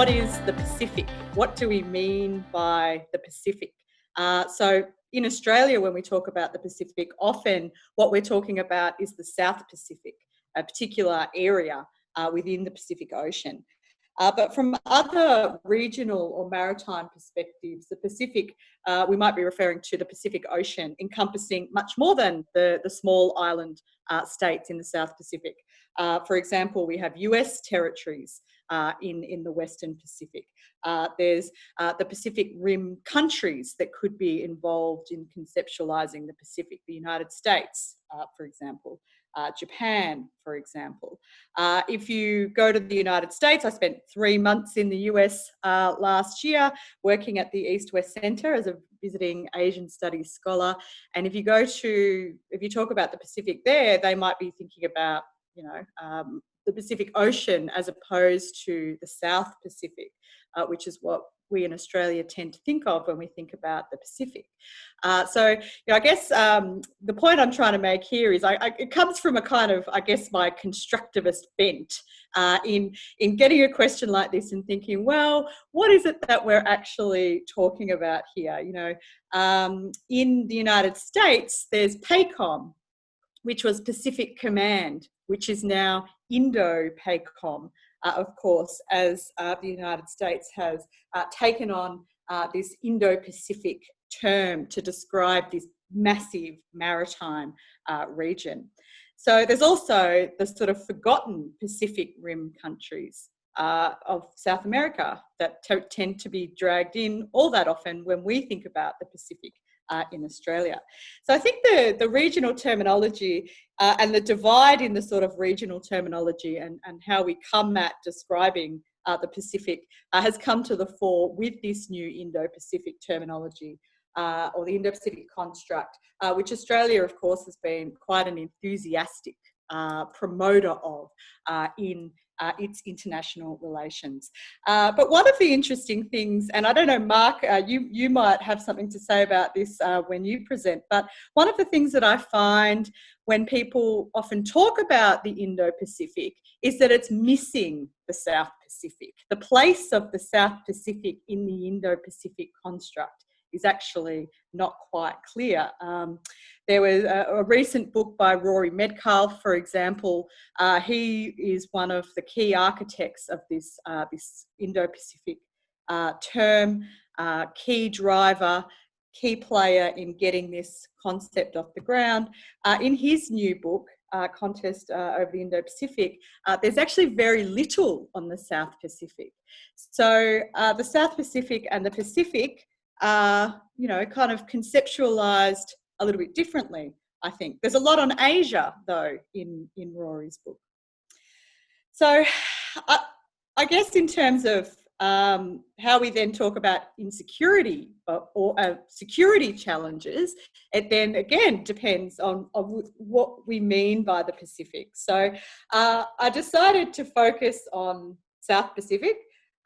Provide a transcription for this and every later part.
what is the Pacific? What do we mean by the Pacific? So in Australia, when we talk about the Pacific, often what we're talking about is the South Pacific, a particular area within the Pacific Ocean. But from other regional or maritime perspectives, the Pacific, we might be referring to the Pacific Ocean, encompassing much more than the small island states in the South Pacific. For example, we have US territories in the Western Pacific. There's the Pacific Rim countries that could be involved in conceptualising the Pacific, the United States, for example. Japan, for example. If you go to the United States, I spent 3 months in the US last year working at the East-West Centre as a visiting Asian Studies scholar. And if you talk about the Pacific there, they might be thinking about, the Pacific Ocean as opposed to the South Pacific, which is what we in Australia tend to think of when we think about the Pacific. I guess the point I'm trying to make here is it comes from a kind of, my constructivist bent in getting a question like this and thinking, well, what is it that we're actually talking about here? In the United States, there's PACOM, which was Pacific Command, which is now Indo-PACOM, of course, as the United States has taken on this Indo-Pacific term to describe this massive maritime region. So there's also the sort of forgotten Pacific Rim countries of South America that tend to be dragged in all that often when we think about the Pacific in Australia. So I think the regional terminology and the divide in the sort of regional terminology and how we come at describing the Pacific has come to the fore with this new Indo-Pacific terminology or the Indo-Pacific construct, which Australia, of course, has been quite an enthusiastic promoter of in its international relations. But one of the interesting things, and I don't know, Mark, you might have something to say about this when you present, but one of the things that I find when people often talk about the Indo-Pacific is that it's missing the South Pacific. The place of the South Pacific in the Indo-Pacific construct is actually not quite clear. There was a recent book by Rory Metcalfe, for example. He is one of the key architects of this Indo-Pacific term, key driver, key player in getting this concept off the ground. In his new book, Contest over the Indo-Pacific, there's actually very little on the South Pacific. So the South Pacific and the Pacific are, kind of conceptualised a little bit differently, I think. There's a lot on Asia, though, in Rory's book. So I guess in terms of how we then talk about insecurity or security challenges, it then again depends on what we mean by the Pacific. So I decided to focus on South Pacific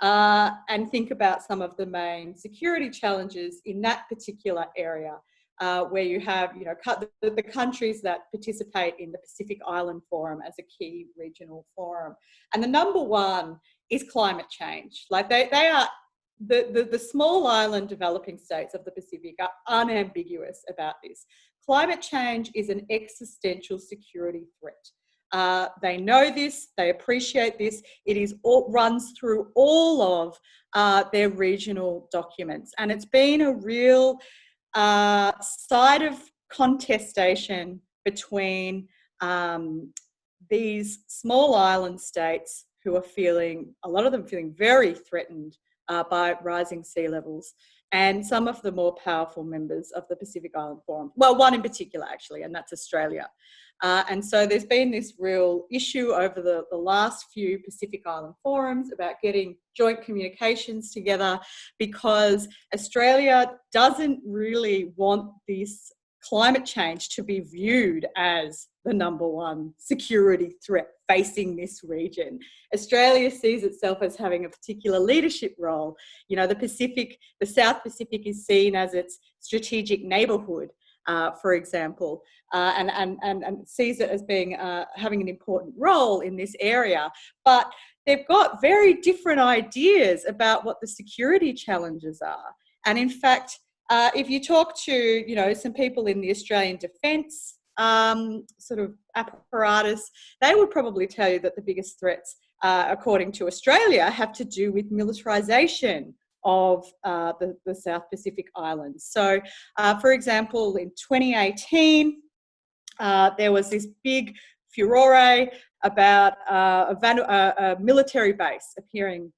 and think about some of the main security challenges in that particular area, where you have, the countries that participate in the Pacific Island Forum as a key regional forum. And the number one is climate change. Like they are, the small island developing states of the Pacific are unambiguous about this. Climate change is an existential security threat. They know this, they appreciate this. It runs through all of their regional documents. And it's been a real side of contestation between these small island states who are a lot of them feeling very threatened by rising sea levels, and some of the more powerful members of the Pacific Island Forum. Well, one in particular, actually, and that's Australia. And so there's been this real issue over the last few Pacific Island forums about getting joint communications together, because Australia doesn't really want this climate change to be viewed as the number one security threat facing this region. Australia sees itself as having a particular leadership role. The South Pacific is seen as its strategic neighbourhood. for example, and sees it as being having an important role in this area. But they've got very different ideas about what the security challenges are. And in fact, if you talk to, some people in the Australian defence sort of apparatus, they would probably tell you that the biggest threats, according to Australia, have to do with militarisation of the South Pacific Islands. So, for example, in 2018, there was this big furore about a military base appearing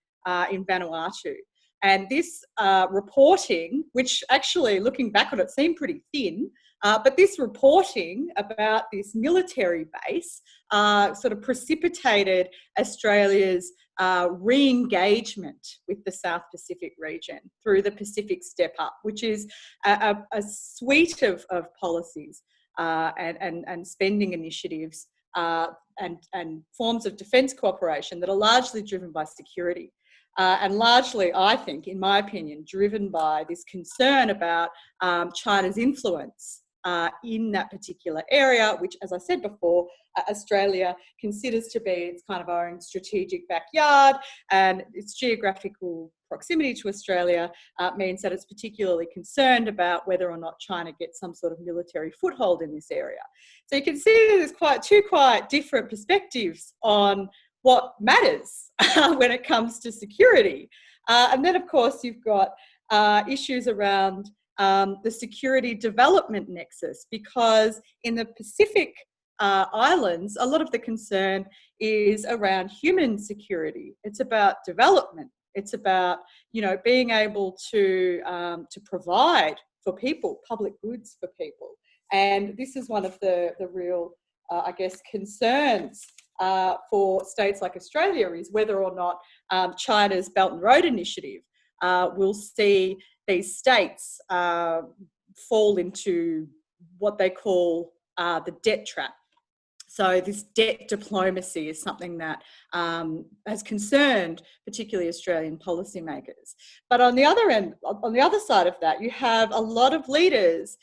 in Vanuatu. And this reporting, which actually, looking back on it, seemed pretty thin, but this reporting about this military base sort of precipitated Australia's re-engagement with the South Pacific region through the Pacific Step Up, which is a suite of policies and spending initiatives and forms of defence cooperation that are largely driven by security. And largely, I think, in my opinion, driven by this concern about China's influence in that particular area, which, as I said before, Australia considers to be its kind of own strategic backyard, and its geographical proximity to Australia means that it's particularly concerned about whether or not China gets some sort of military foothold in this area. So you can see there's two quite different perspectives on what matters when it comes to security. And then, of course, you've got issues around the security development nexus, because in the Pacific Islands, a lot of the concern is around human security. It's about development. It's about, being able to provide for people, public goods for people. And this is one of the real, concerns for states like Australia, is whether or not China's Belt and Road Initiative will see these states fall into what they call the debt trap. So this debt diplomacy is something that has concerned particularly Australian policymakers. But on the other end, on the other side of that, you have a lot of leaders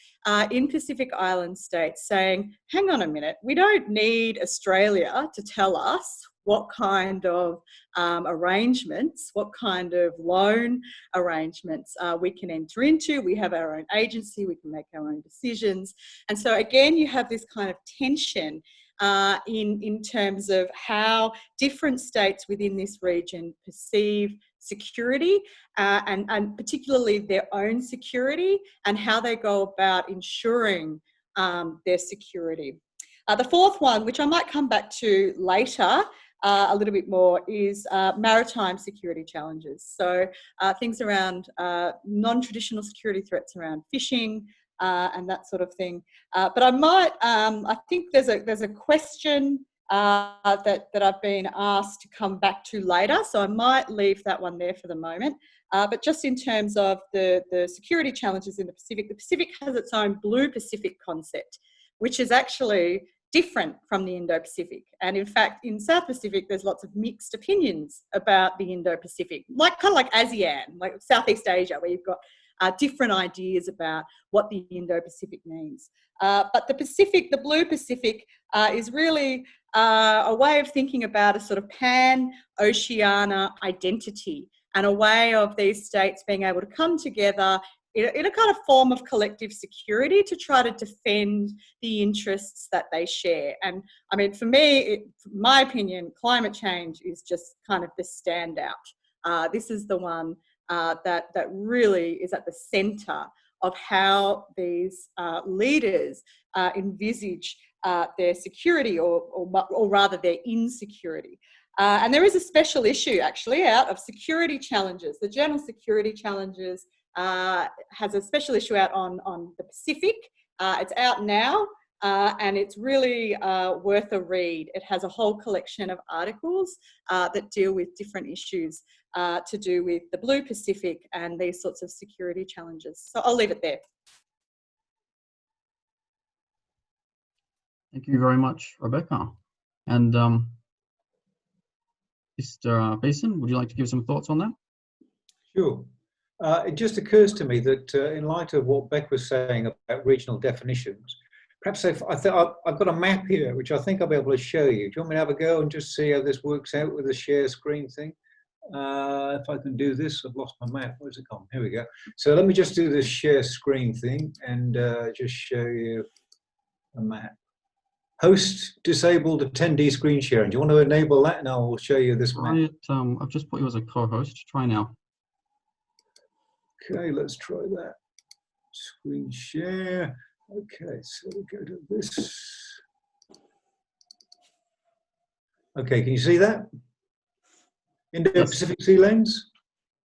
in Pacific Island states saying, hang on a minute, we don't need Australia to tell us what kind of arrangements, what kind of loan arrangements we can enter into. We have our own agency, we can make our own decisions. And so again, you have this kind of tension in terms of how different states within this region perceive security and particularly their own security, and how they go about ensuring their security. The fourth one, which I might come back to later a little bit more, is maritime security challenges. So things around non-traditional security threats around fishing, and that sort of thing. But I might, I think there's a question that I've been asked to come back to later, so I might leave that one there for the moment. But just in terms of the security challenges in the Pacific has its own Blue Pacific concept, which is actually different from the Indo-Pacific. And in fact, in South Pacific, there's lots of mixed opinions about the Indo-Pacific, kind of like ASEAN, like Southeast Asia, where you've got different ideas about what the Indo-Pacific means. But the Blue Pacific is really a way of thinking about a sort of pan-Oceania identity, and a way of these states being able to come together in a kind of form of collective security to try to defend the interests that they share. And I mean, for me, my opinion, climate change is just kind of the standout. This is the one that really is at the centre of how these leaders envisage their security, or rather their insecurity. And there is a special issue actually out of security challenges. The General Security Challenges has a special issue out on the Pacific. It's out now, and it's really worth a read. It has a whole collection of articles that deal with different issues to do with the Blue Pacific and these sorts of security challenges. So I'll leave it there. Thank you very much, Rebecca. And Mr. Beeson, would you like to give some thoughts on that? Sure. It just occurs to me that in light of what Beck was saying about regional definitions, perhaps I've got a map here, which I think I'll be able to show you. Do you want me to have a go and just see how this works out with the share screen thing? If I can do this, I've lost my map. Where's it gone? Here we go. So let me just do this share screen thing and just show you a map. Host disabled attendee screen sharing. Do you want to enable that? And I'll show you this map. I've just put you as a co-host. Try now. Okay, let's try that. Screen share. Okay, so we go to this. Okay, can you see that? Indo-Pacific Sea lanes?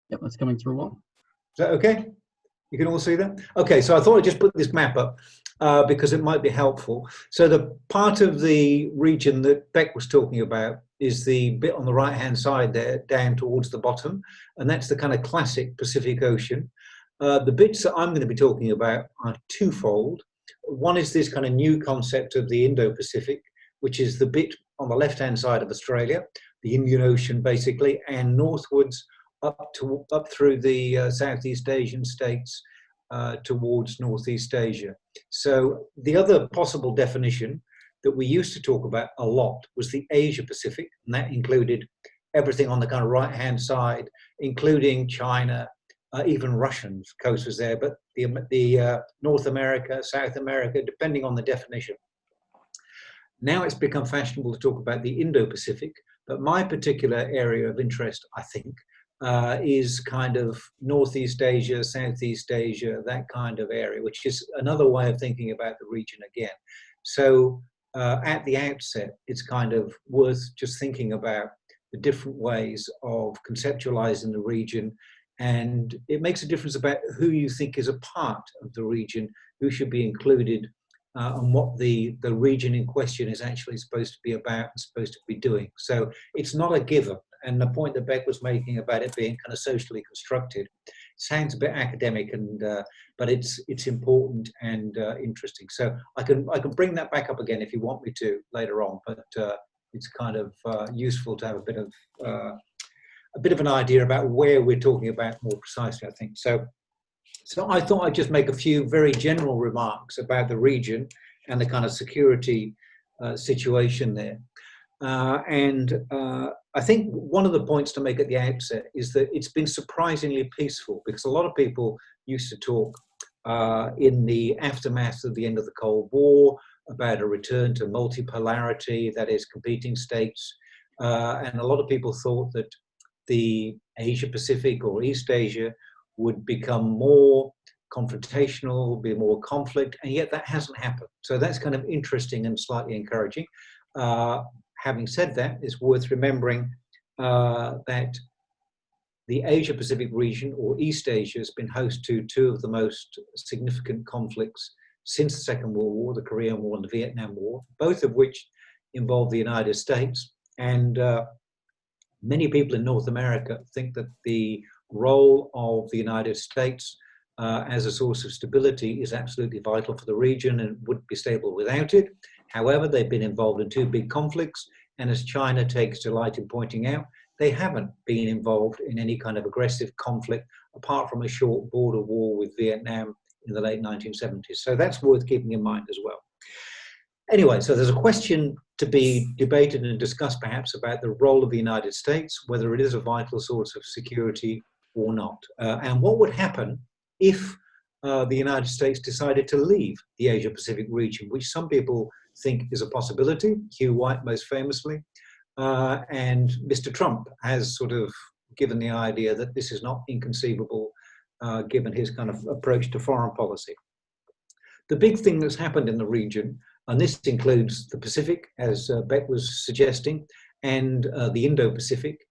Yep, that's coming through well. Is that okay? You can all see that? Okay, so I thought I'd just put this map up because it might be helpful. So the part of the region that Beck was talking about is the bit on the right-hand side there, down towards the bottom, and that's the kind of classic Pacific Ocean. The bits that I'm going to be talking about are twofold. One is this kind of new concept of the Indo-Pacific, which is the bit on the left-hand side of Australia, the Indian Ocean basically, and northwards up through the Southeast Asian states towards Northeast Asia. So the other possible definition that we used to talk about a lot was the Asia Pacific, and that included everything on the kind of right-hand side, including China, even Russian's coast was there, but the North America, South America, depending on the definition. Now it's become fashionable to talk about the Indo-Pacific, but my particular area of interest, I think, is kind of Northeast Asia, Southeast Asia, that kind of area, which is another way of thinking about the region again. So at the outset, it's kind of worth just thinking about the different ways of conceptualizing the region, and it makes a difference about who you think is a part of the region, who should be included, and what the region in question is actually supposed to be about and supposed to be doing. So it's not a given. And the point that Beck was making about it being kind of socially constructed sounds a bit academic, and but it's important and interesting. So I can bring that back up again if you want me to later on. But it's kind of useful to have a bit of an idea about where we're talking about more precisely, I think. So I thought I'd just make a few very general remarks about the region and the kind of security situation there. I think one of the points to make at the outset is that it's been surprisingly peaceful, because a lot of people used to talk in the aftermath of the end of the Cold War about a return to multipolarity, that is, competing states. And a lot of people thought that the Asia Pacific or East Asia would become more confrontational, be more conflict, and yet that hasn't happened. So that's kind of interesting and slightly encouraging. Having said that, it's worth remembering that the Asia Pacific region, or East Asia, has been host to two of the most significant conflicts since the Second World War, the Korean War and the Vietnam War, both of which involved the United States. And many people in North America think that the role of the United States as a source of stability is absolutely vital for the region and wouldn't be stable without it. However, they've been involved in two big conflicts, and as China takes delight in pointing out, they haven't been involved in any kind of aggressive conflict apart from a short border war with Vietnam in the late 1970s. So that's worth keeping in mind as well. Anyway, so there's a question to be debated and discussed perhaps about the role of the United States, whether it is a vital source of security or not. And what would happen if the United States decided to leave the Asia-Pacific region, which some people think is a possibility, Hugh White most famously, and Mr. Trump has sort of given the idea that this is not inconceivable given his kind of approach to foreign policy. The big thing that's happened in the region, and this includes the Pacific, as Beck was suggesting, and the Indo-Pacific,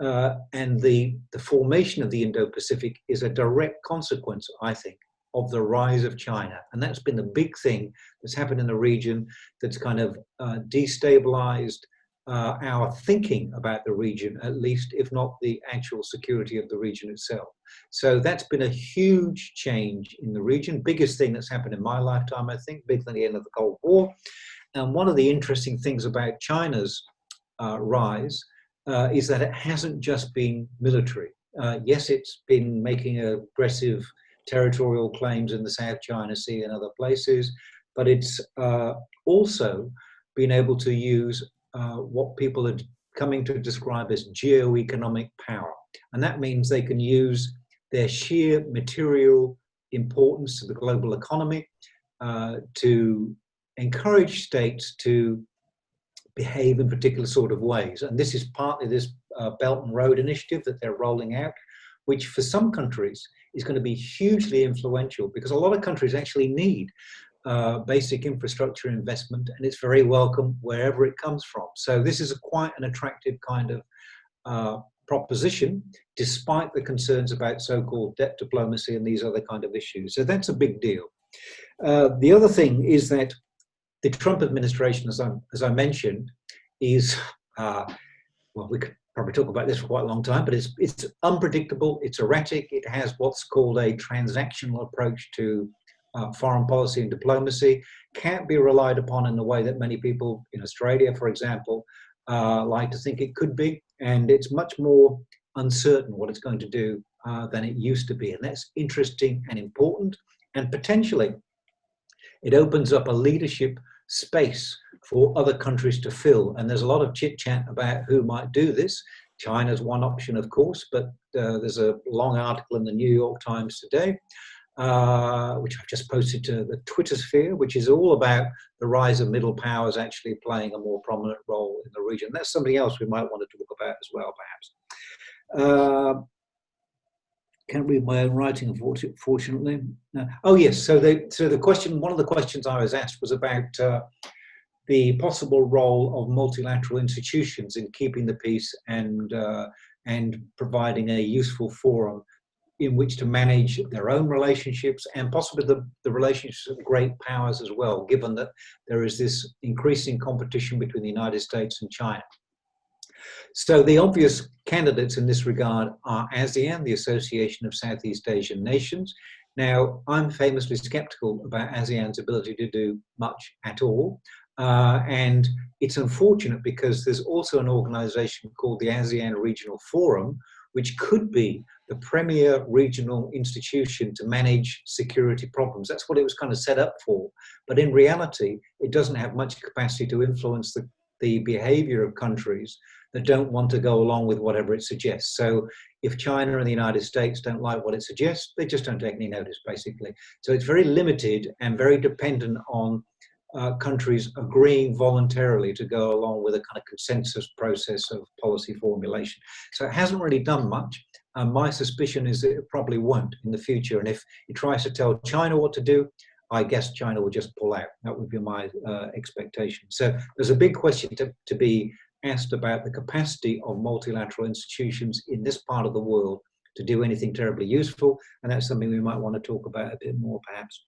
and the formation of the Indo-Pacific is a direct consequence, I think, of the rise of China. And that's been the big thing that's happened in the region that's kind of destabilized our thinking about the region, at least, if not the actual security of the region itself. So that's been a huge change in the region, biggest thing that's happened in my lifetime, I think, bigger than the end of the Cold War. And one of the interesting things about China's rise is that it hasn't just been military. Yes, it's been making aggressive territorial claims in the South China Sea and other places, but it's also been able to use what people are coming to describe as geo-economic power. And that means they can use their sheer material importance to the global economy to encourage states to behave in particular sort of ways. And this is partly this Belt and Road Initiative that they're rolling out, which for some countries is going to be hugely influential, because a lot of countries actually need basic infrastructure investment, and it's very welcome wherever it comes from. So this is quite an attractive kind of proposition, despite the concerns about so-called debt diplomacy and these other kind of issues. So that's a big deal. The other thing is that the Trump administration, as I mentioned, is, well, we could probably talk about this for quite a long time, but it's unpredictable, it's erratic, it has what's called a transactional approach to foreign policy and diplomacy, can't be relied upon in the way that many people in Australia, for example, like to think it could be, and it's much more uncertain what it's going to do than it used to be, and that's interesting and important, and potentially it opens up a leadership space for other countries to fill. And there's a lot of chit chat about who might do this. China's one option, of course, but there's a long article in the New York Times today, which I've just posted to the Twitter sphere, which is all about the rise of middle powers actually playing a more prominent role in the region. That's something else we might want to talk about as well, perhaps. Can't read my own writing, unfortunately. Oh yes, so the question, one of the questions I was asked was about the possible role of multilateral institutions in keeping the peace and providing a useful forum in which to manage their own relationships and possibly the relationships of great powers as well, given that there is this increasing competition between the United States and China. So the obvious candidates in this regard are ASEAN, the Association of Southeast Asian Nations. Now, I'm famously skeptical about ASEAN's ability to do much at all. And it's unfortunate because there's also an organization called the ASEAN Regional Forum, which could be the premier regional institution to manage security problems. That's what it was kind of set up for. But in reality, it doesn't have much capacity to influence the behavior of countries that don't want to go along with whatever it suggests. So if China and the United States don't like what it suggests, they just don't take any notice, basically. So it's very limited and very dependent on countries agreeing voluntarily to go along with a kind of consensus process of policy formulation. So it hasn't really done much. My suspicion is that it probably won't in the future. And if it tries to tell China what to do, I guess China will just pull out. That would be my expectation. So there's a big question to be asked about the capacity of multilateral institutions in this part of the world to do anything terribly useful. And that's something we might want to talk about a bit more, perhaps.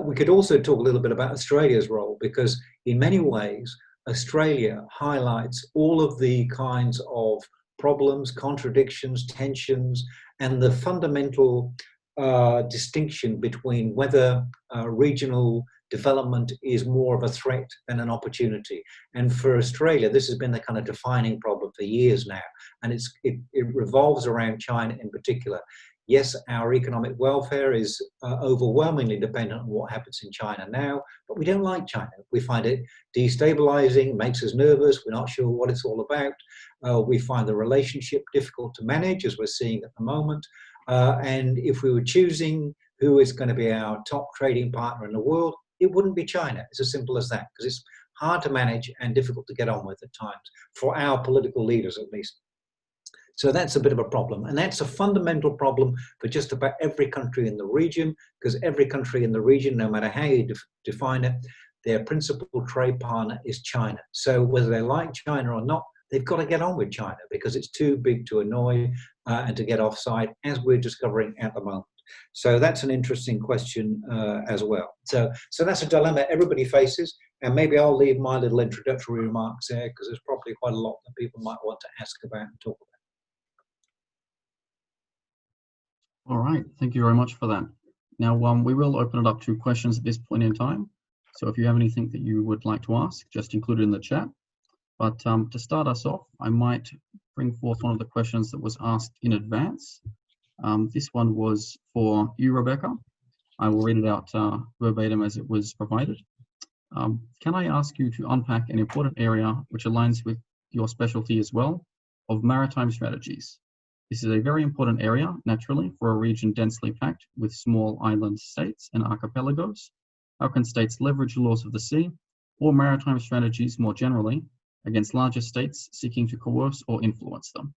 We could also talk a little bit about Australia's role, because in many ways, Australia highlights all of the kinds of problems, contradictions, tensions, and the fundamental distinction between whether regional development is more of a threat than an opportunity. And for Australia, this has been the kind of defining problem for years now. And it revolves around China in particular. Yes, our economic welfare is overwhelmingly dependent on what happens in China now, but we don't like China. We find it destabilizing, makes us nervous, we're not sure what it's all about. We find the relationship difficult to manage, as we're seeing at the moment. And if we were choosing who is going to be our top trading partner in the world, it wouldn't be China. It's as simple as that, because it's hard to manage and difficult to get on with at times, for our political leaders at least. So that's a bit of a problem. And that's a fundamental problem for just about every country in the region, because every country in the region, no matter how you define it, their principal trade partner is China. So whether they like China or not, they've got to get on with China because it's too big to annoy and to get offside, as we're discovering at the moment. So that's an interesting question as well. So that's a dilemma everybody faces, and maybe I'll leave my little introductory remarks there, because there's probably quite a lot that people might want to ask about and talk about. All right, thank you very much for that. Now, we will open it up to questions at this point in time. So if you have anything that you would like to ask, just include it in the chat. But to start us off, I might bring forth one of the questions that was asked in advance. This one was for you, Rebecca. I will read it out verbatim as it was provided. Can I ask you to unpack an important area which aligns with your specialty as well, of maritime strategies? This is a very important area, naturally, for a region densely packed with small island states and archipelagos. How can states leverage laws of the sea or maritime strategies more generally against larger states seeking to coerce or influence them?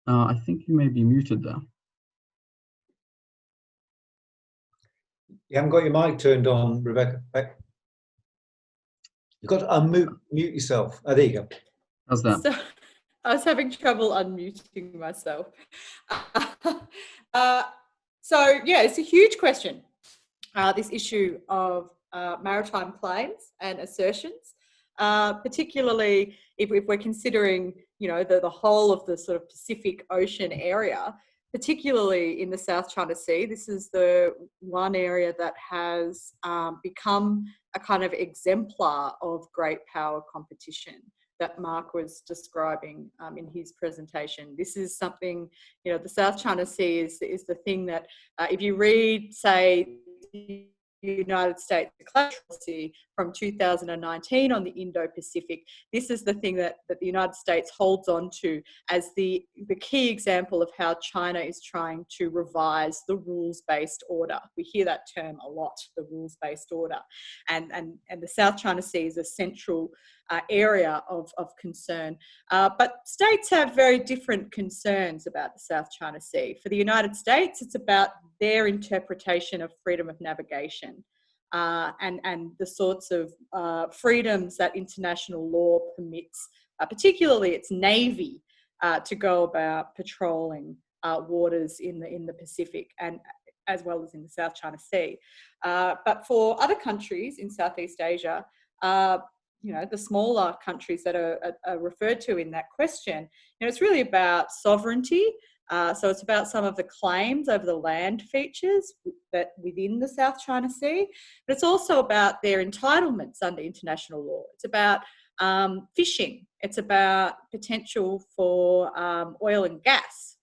I think you may be muted there. You haven't got your mic turned on, Rebecca. You've got to unmute yourself. Oh, there you go. How's that? So I was having trouble unmuting myself. So yeah, it's a huge question, this issue of maritime claims and assertions, particularly if we're considering, you know, the whole of the sort of Pacific Ocean area, particularly in the South China Sea. This is the one area that has become a kind of exemplar of great power competition that Mark was describing in his presentation. This is something, you know, the South China Sea is the thing that if you read, say, the United States Declaration from 2019 on the Indo-Pacific, this is the thing that the United States holds on to as the key example of how China is trying to revise the rules-based order. We hear that term a lot, the rules-based order. And the South China Sea is a central area of concern. But states have very different concerns about the South China Sea. For the United States, it's about their interpretation of freedom of navigation and the sorts of freedoms that international law permits, particularly its Navy, to go about patrolling waters in the Pacific and as well as in the South China Sea. But for other countries in Southeast Asia, you know, the smaller countries that are referred to in that question, you know, it's really about sovereignty. So it's about some of the claims over the land features that within the South China Sea, but it's also about their entitlements under international law. It's about fishing. It's about potential for oil and gas.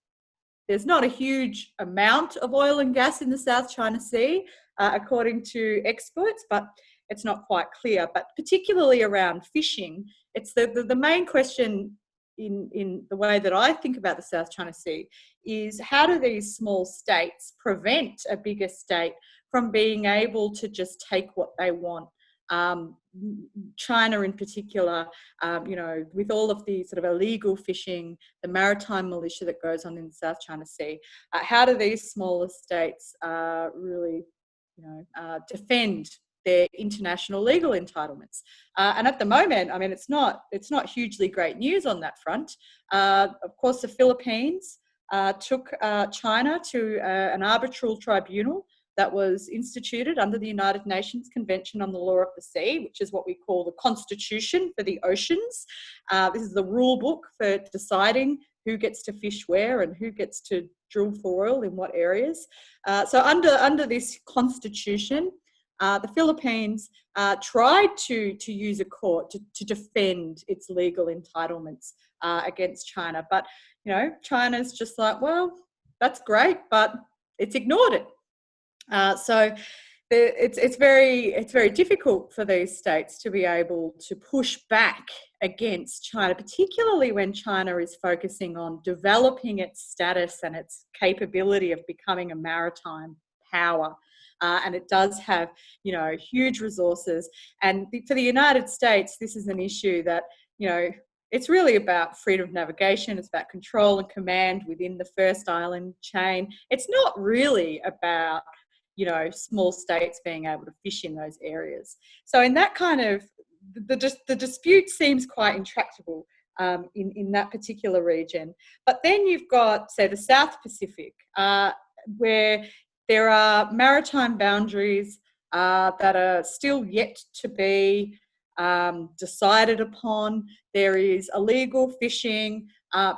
There's not a huge amount of oil and gas in the South China Sea, according to experts, but it's not quite clear. But particularly around fishing, it's the main question in the way that I think about the South China Sea is how do these small states prevent a bigger state from being able to just take what they want? China in particular, you know, with all of the sort of illegal fishing, the maritime militia that goes on in the South China Sea, how do these smaller states really, you know, defend their international legal entitlements? And at the moment, I mean, it's not hugely great news on that front. Of course, the Philippines took China to an arbitral tribunal that was instituted under the United Nations Convention on the Law of the Sea, which is what we call the Constitution for the Oceans. This is the rule book for deciding who gets to fish where and who gets to drill for oil in what areas. So under this constitution, the Philippines tried to use a court to defend its legal entitlements against China. But, you know, China's just like, well, that's great, but it's ignored it. So it's very difficult for these states to be able to push back against China, particularly when China is focusing on developing its status and its capability of becoming a maritime power. And it does have, you know, huge resources. And for the United States, this is an issue that, you know, it's really about freedom of navigation. It's about control and command within the first island chain. It's not really about, you know, small states being able to fish in those areas. So in that kind of, the dispute seems quite intractable in that particular region. But then you've got, say, the South Pacific, where there are maritime boundaries that are still yet to be decided upon. There is illegal fishing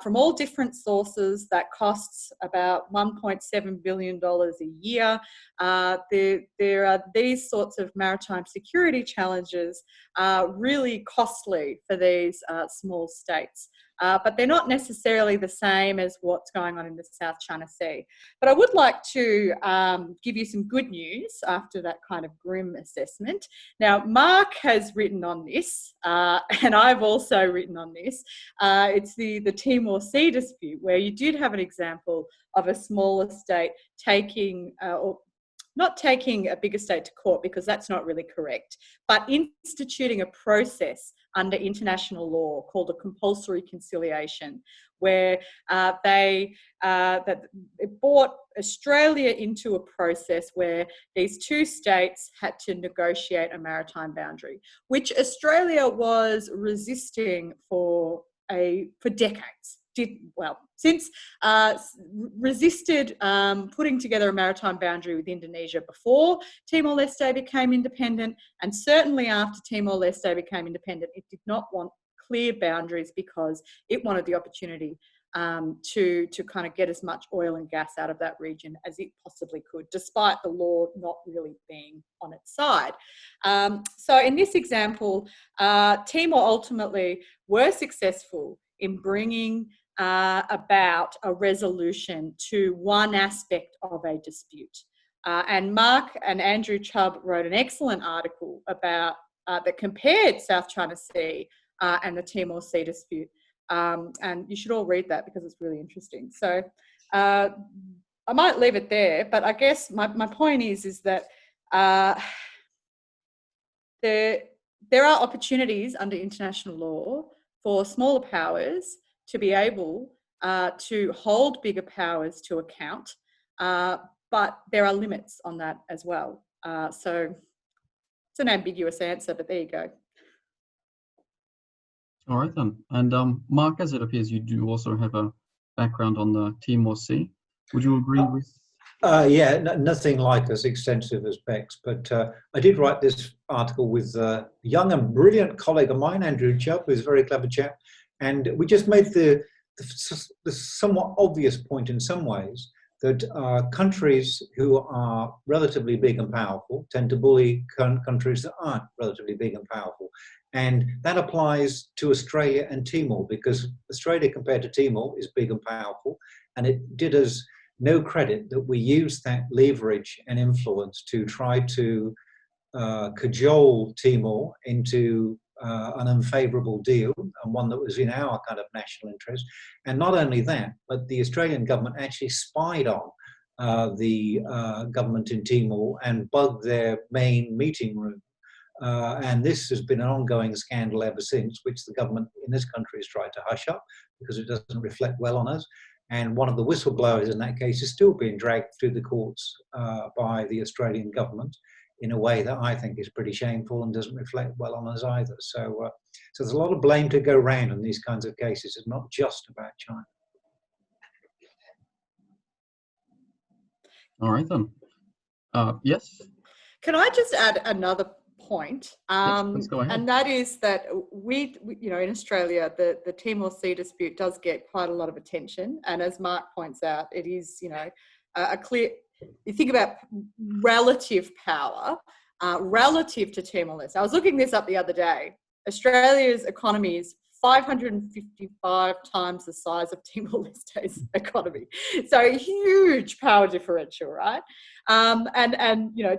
from all different sources that costs about $1.7 billion a year. There are these sorts of maritime security challenges really costly for these small states. But they're not necessarily the same as what's going on in the South China Sea. But I would like to give you some good news after that kind of grim assessment. Now, Mark has written on this, and I've also written on this. It's the Timor Sea Dispute, where you did have an example of a smaller state taking, or not taking a bigger state to court, because that's not really correct, but instituting a process under international law called a compulsory conciliation, where they brought Australia into a process where these two states had to negotiate a maritime boundary, which Australia was resisting for decades. Resisted putting together a maritime boundary with Indonesia before Timor-Leste became independent, and certainly after Timor-Leste became independent, it did not want clear boundaries because it wanted the opportunity to kind of get as much oil and gas out of that region as it possibly could, despite the law not really being on its side. So in this example, Timor ultimately were successful in bringing about a resolution to one aspect of a dispute. And Mark and Andrew Chubb wrote an excellent article about that compared South China Sea and the Timor Sea Dispute. And you should all read that because it's really interesting. So I might leave it there, but I guess my point is that there are opportunities under international law for smaller powers to be able to hold bigger powers to account, but there are limits on that as well. So it's an ambiguous answer, but there you go. All right then. And Mark, as it appears you do also have a background on the Timor Sea. Would you agree with? Yeah, nothing like as extensive as Beck's, but I did write this article with a young and brilliant colleague of mine, Andrew Chubb, who's a very clever chap, and we just made the somewhat obvious point in some ways that countries who are relatively big and powerful tend to bully countries that aren't relatively big and powerful. And that applies to Australia and Timor, because Australia compared to Timor is big and powerful, and it did us no credit that we used that leverage and influence to try to cajole Timor into an unfavourable deal, and one that was in our kind of national interest. And not only that, but the Australian government actually spied on the government in Timor and bugged their main meeting room. And this has been an ongoing scandal ever since, which the government in this country has tried to hush up because it doesn't reflect well on us. And one of the whistleblowers in that case is still being dragged through the courts by the Australian government in a way that I think is pretty shameful and doesn't reflect well on us either. So there's a lot of blame to go round in these kinds of cases. It's not just about China. All right then. Yes. Can I just add another point? Yes, please go ahead. And that is that we in Australia, the Timor Sea dispute does get quite a lot of attention. And as Mark points out, it is, a clear, you think about relative power relative to Timor-Leste. I was looking this up the other day. Australia's economy is 555 times the size of Timor-Leste's economy. So a huge power differential, right? And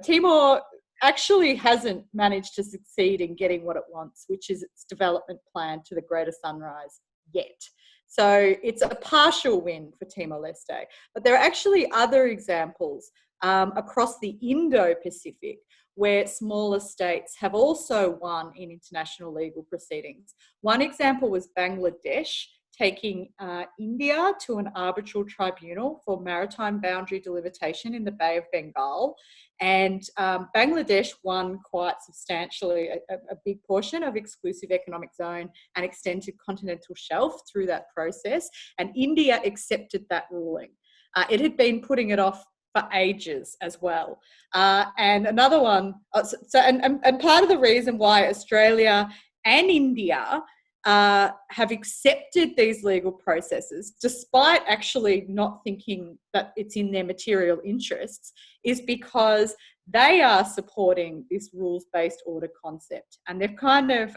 Timor actually hasn't managed to succeed in getting what it wants, which is its development plan to the Greater Sunrise yet. So it's a partial win for Timor-Leste. But there are actually other examples across the Indo-Pacific where smaller states have also won in international legal proceedings. One example was Bangladesh taking India to an arbitral tribunal for maritime boundary delimitation in the Bay of Bengal. And Bangladesh won quite substantially a big portion of exclusive economic zone and extended continental shelf through that process. And India accepted that ruling. It had been putting it off for ages as well. And another one, and part of the reason why Australia and India have accepted these legal processes, despite actually not thinking that it's in their material interests, is because they are supporting this rules-based order concept. And they've kind of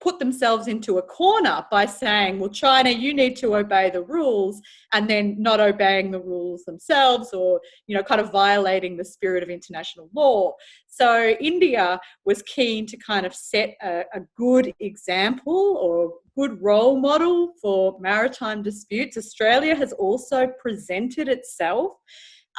put themselves into a corner by saying, well, China, you need to obey the rules, and then not obeying the rules themselves, or, you know, kind of violating the spirit of international law. So India was keen to kind of set a good example or good role model for maritime disputes. Australia has also presented itself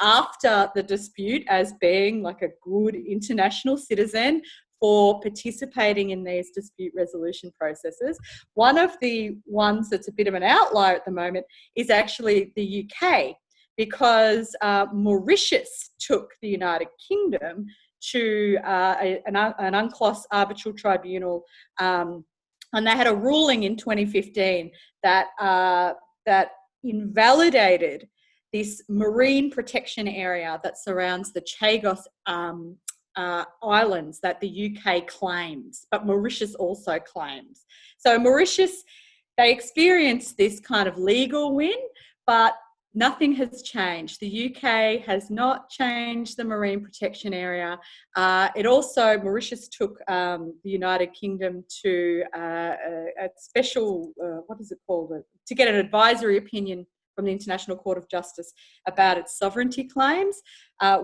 after the dispute as being like a good international citizen for participating in these dispute resolution processes. One of the ones that's a bit of an outlier at the moment is actually the UK, because Mauritius took the United Kingdom to an UNCLOS arbitral tribunal, and they had a ruling in 2015 that invalidated this marine protection area that surrounds the Chagos islands that the UK claims, but Mauritius also claims. So Mauritius, they experienced this kind of legal win, but nothing has changed. The UK has not changed the marine protection area. Mauritius took the United Kingdom to a special, what is it called? To get an advisory opinion from the International Court of Justice about its sovereignty claims,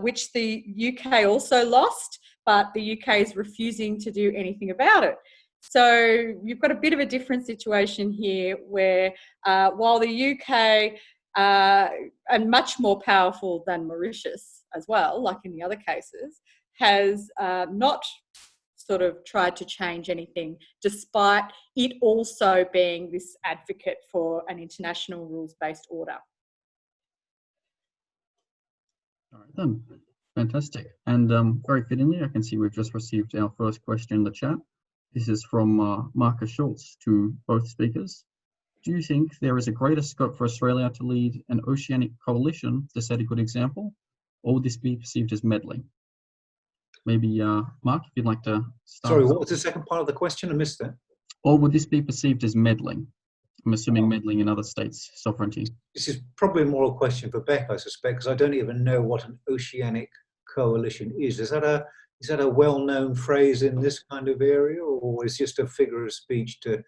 which the UK also lost, but the UK is refusing to do anything about it. So you've got a bit of a different situation here where while the UK, and much more powerful than Mauritius as well, like in the other cases, has not sort of tried to change anything, despite it also being this advocate for an international rules-based order. All right then, fantastic. And very fittingly, I can see we've just received our first question in the chat. This is from Marcus Schultz to both speakers. Do you think there is a greater scope for Australia to lead an oceanic coalition to set a good example, or would this be perceived as meddling? Maybe, Mark, if you'd like to start. Sorry, what was the second part of the question? I missed that. Or would this be perceived as meddling? I'm assuming meddling in other states' sovereignty. This is probably more a question for Beck, I suspect, because I don't even know what an oceanic coalition is. Is that a well-known phrase in this kind of area, or is it just a figure of speech to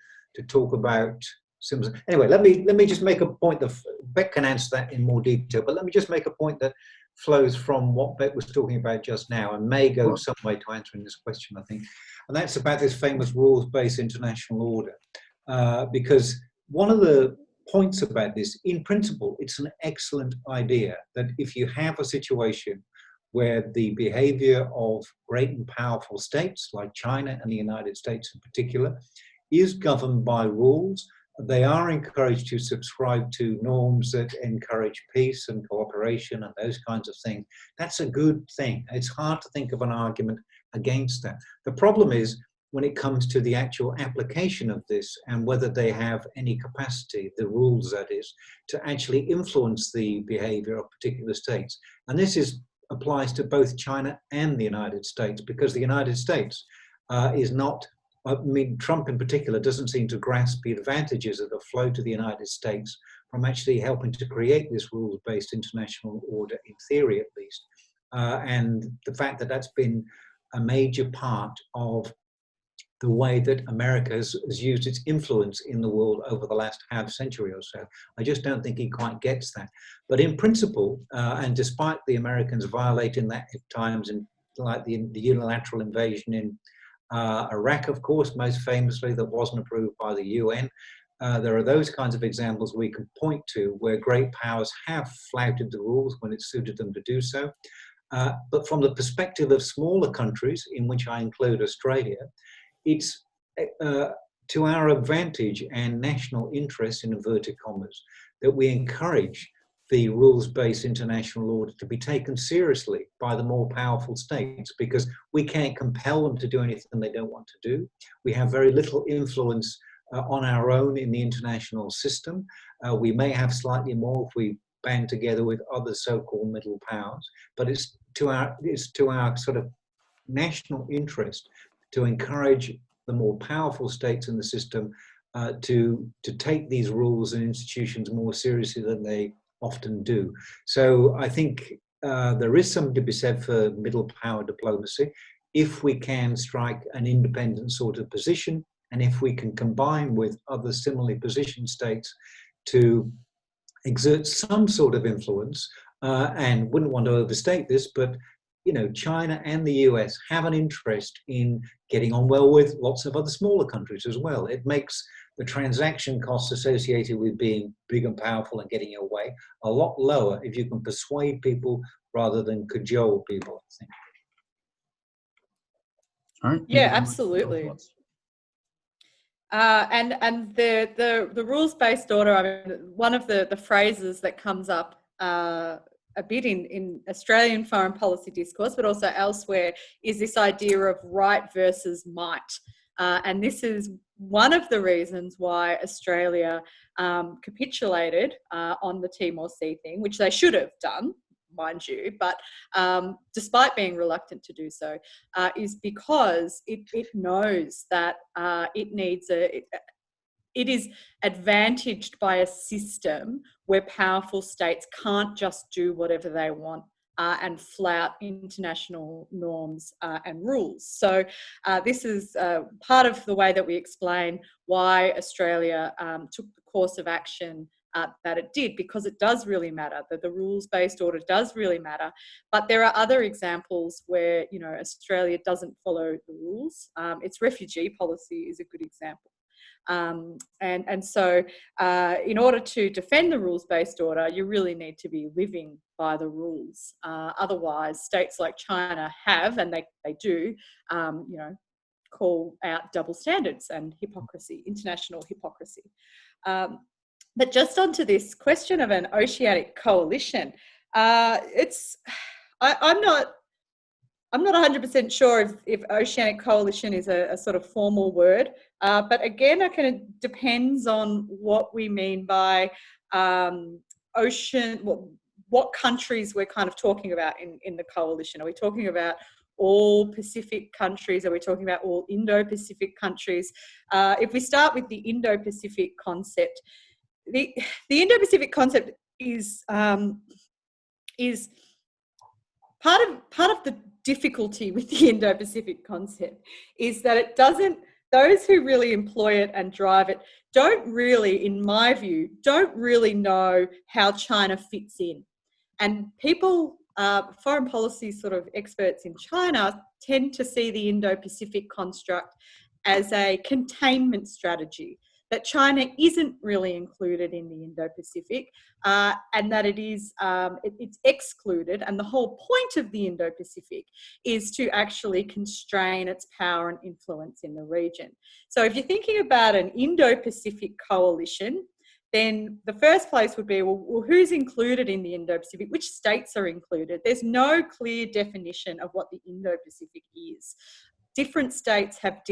talk about symbols? Anyway, let me just make a point that Beck can answer that in more detail, but let me just make a point that flows from what Beck was talking about just now and may go some way to answering this question, I think. And that's about this famous rules-based international order. Because one of the points about this, in principle, it's an excellent idea that if you have a situation where the behavior of great and powerful states like China and the United States in particular is governed by rules, they are encouraged to subscribe to norms that encourage peace and cooperation and those kinds of things. That's a good thing. It's hard to think of an argument against that. The problem is when it comes to the actual application of this and whether they have any capacity, the rules that is, to actually influence the behavior of particular states. And this applies to both China and the United States, because the United States is not, I mean, Trump in particular doesn't seem to grasp the advantages that flow to the United States from actually helping to create this rules-based international order, in theory at least. And the fact that that's been a major part of the way that America has used its influence in the world over the last half century or so. I just don't think he quite gets that. But in principle, and despite the Americans violating that at times, and like the unilateral invasion in Iraq, of course, most famously, that wasn't approved by the UN. There are those kinds of examples we can point to where great powers have flouted the rules when it suited them to do so. But from the perspective of smaller countries, in which I include Australia, it's to our advantage and national interest, in inverted commas, that we encourage the rules-based international order to be taken seriously by the more powerful states, because we can't compel them to do anything they don't want to do. We have very little influence on our own in the international system. We may have slightly more if we band together with other so-called middle powers, but it's to our sort of national interest to encourage the more powerful states in the system to take these rules and institutions more seriously than they often do. So I think there is something to be said for middle power diplomacy. If we can strike an independent sort of position, and if we can combine with other similarly positioned states to exert some sort of influence, and wouldn't want to overstate this, but China and the US have an interest in getting on well with lots of other smaller countries as well. It makes the transaction costs associated with being big and powerful and getting your way a lot lower if you can persuade people rather than cajole people, I think. All right. Yeah, absolutely. And the rules-based order, I mean, one of the phrases that comes up a bit in Australian foreign policy discourse, but also elsewhere, is this idea of right versus might. And this is one of the reasons why Australia capitulated on the Timor Sea thing, which they should have done, mind you, but despite being reluctant to do so, is because it knows that it is advantaged by a system where powerful states can't just do whatever they want and flout international norms and rules. So this is part of the way that we explain why Australia took the course of action that it did, because it does really matter, that the rules-based order does really matter. But there are other examples where, Australia doesn't follow the rules. Its refugee policy is a good example. And so in order to defend the rules-based order, you really need to be living by the rules. Otherwise, states like China have, and they do, call out double standards and hypocrisy, international hypocrisy. But just onto this question of an oceanic coalition, I'm not 100% sure if oceanic coalition is a sort of formal word, but again, it kind of depends on what we mean by ocean, what countries we're kind of talking about in the coalition. Are we talking about all Pacific countries? Are we talking about all Indo-Pacific countries? If we start with the Indo-Pacific concept, the Indo-Pacific concept is part of the difficulty with the Indo-Pacific concept is that it doesn't, those who really employ it and drive it don't really, in my view, don't really know how China fits in. And people, foreign policy sort of experts in China tend to see the Indo-Pacific construct as a containment strategy, that China isn't really included in the Indo-Pacific, and that it is it's excluded. And the whole point of the Indo-Pacific is to actually constrain its power and influence in the region. So if you're thinking about an Indo-Pacific coalition, then the first place would be, well, who's included in the Indo-Pacific? Which states are included? There's no clear definition of what the Indo-Pacific is. Different states have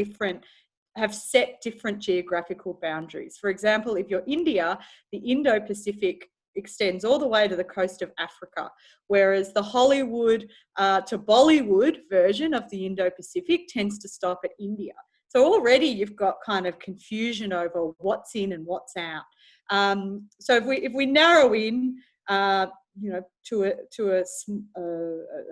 set different geographical boundaries. For example, if you're India, the Indo-Pacific extends all the way to the coast of Africa, whereas the Hollywood to Bollywood version of the Indo-Pacific tends to stop at India. So already you've got kind of confusion over what's in and what's out. So if we narrow in, to a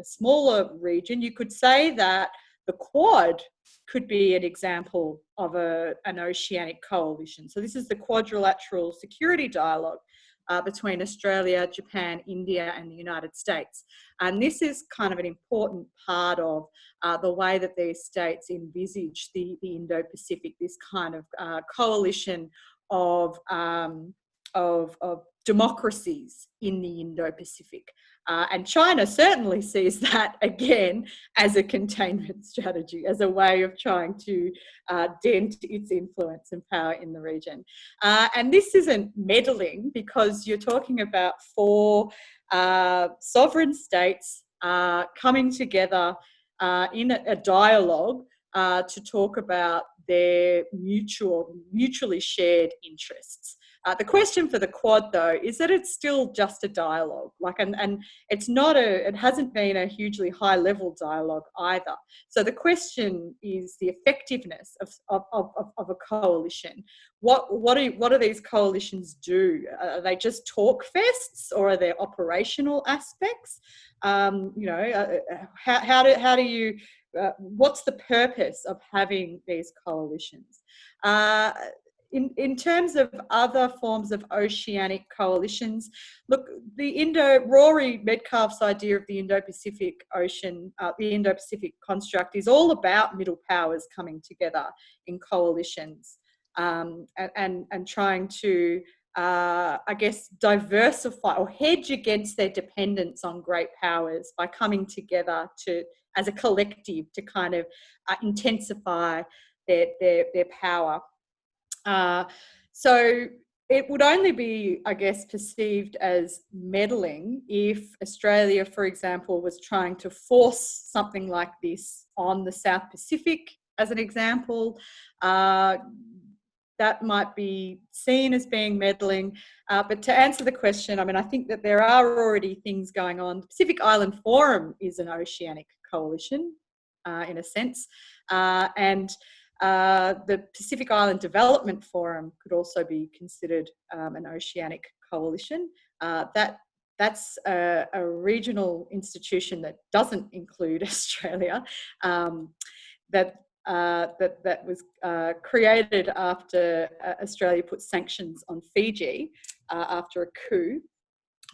smaller region, you could say that the Quad could be an example of an oceanic coalition. So this is the Quadrilateral Security Dialogue between Australia, Japan, India, and the United States. And this is kind of an important part of the way that these states envisage the Indo-Pacific, this kind of coalition of democracies in the Indo-Pacific. And China certainly sees that, again, as a containment strategy, as a way of trying to dent its influence and power in the region. And this isn't meddling, because you're talking about four sovereign states coming together in a dialogue to talk about their mutually shared interests. The question for the Quad, though, is that it's still just a dialogue, and it's not it hasn't been a hugely high-level dialogue either. So the question is the effectiveness of a coalition. What do these coalitions do? Are they just talk fests, or are there operational aspects? How do you what's the purpose of having these coalitions? In terms of other forms of oceanic coalitions, look, Rory Medcalf's idea of the Indo-Pacific Ocean, the Indo-Pacific construct, is all about middle powers coming together in coalitions and trying to, I guess, diversify or hedge against their dependence on great powers by coming together as a collective to kind of intensify their power. So it would only be, I guess, perceived as meddling if Australia, for example, was trying to force something like this on the South Pacific, as an example. That might be seen as being meddling. But to answer the question, I mean, I think that there are already things going on. The Pacific Island Forum is an oceanic coalition, in a sense. And the Pacific Island Development Forum could also be considered an oceanic coalition. That's a regional institution that doesn't include Australia. That was created after Australia put sanctions on Fiji after a coup.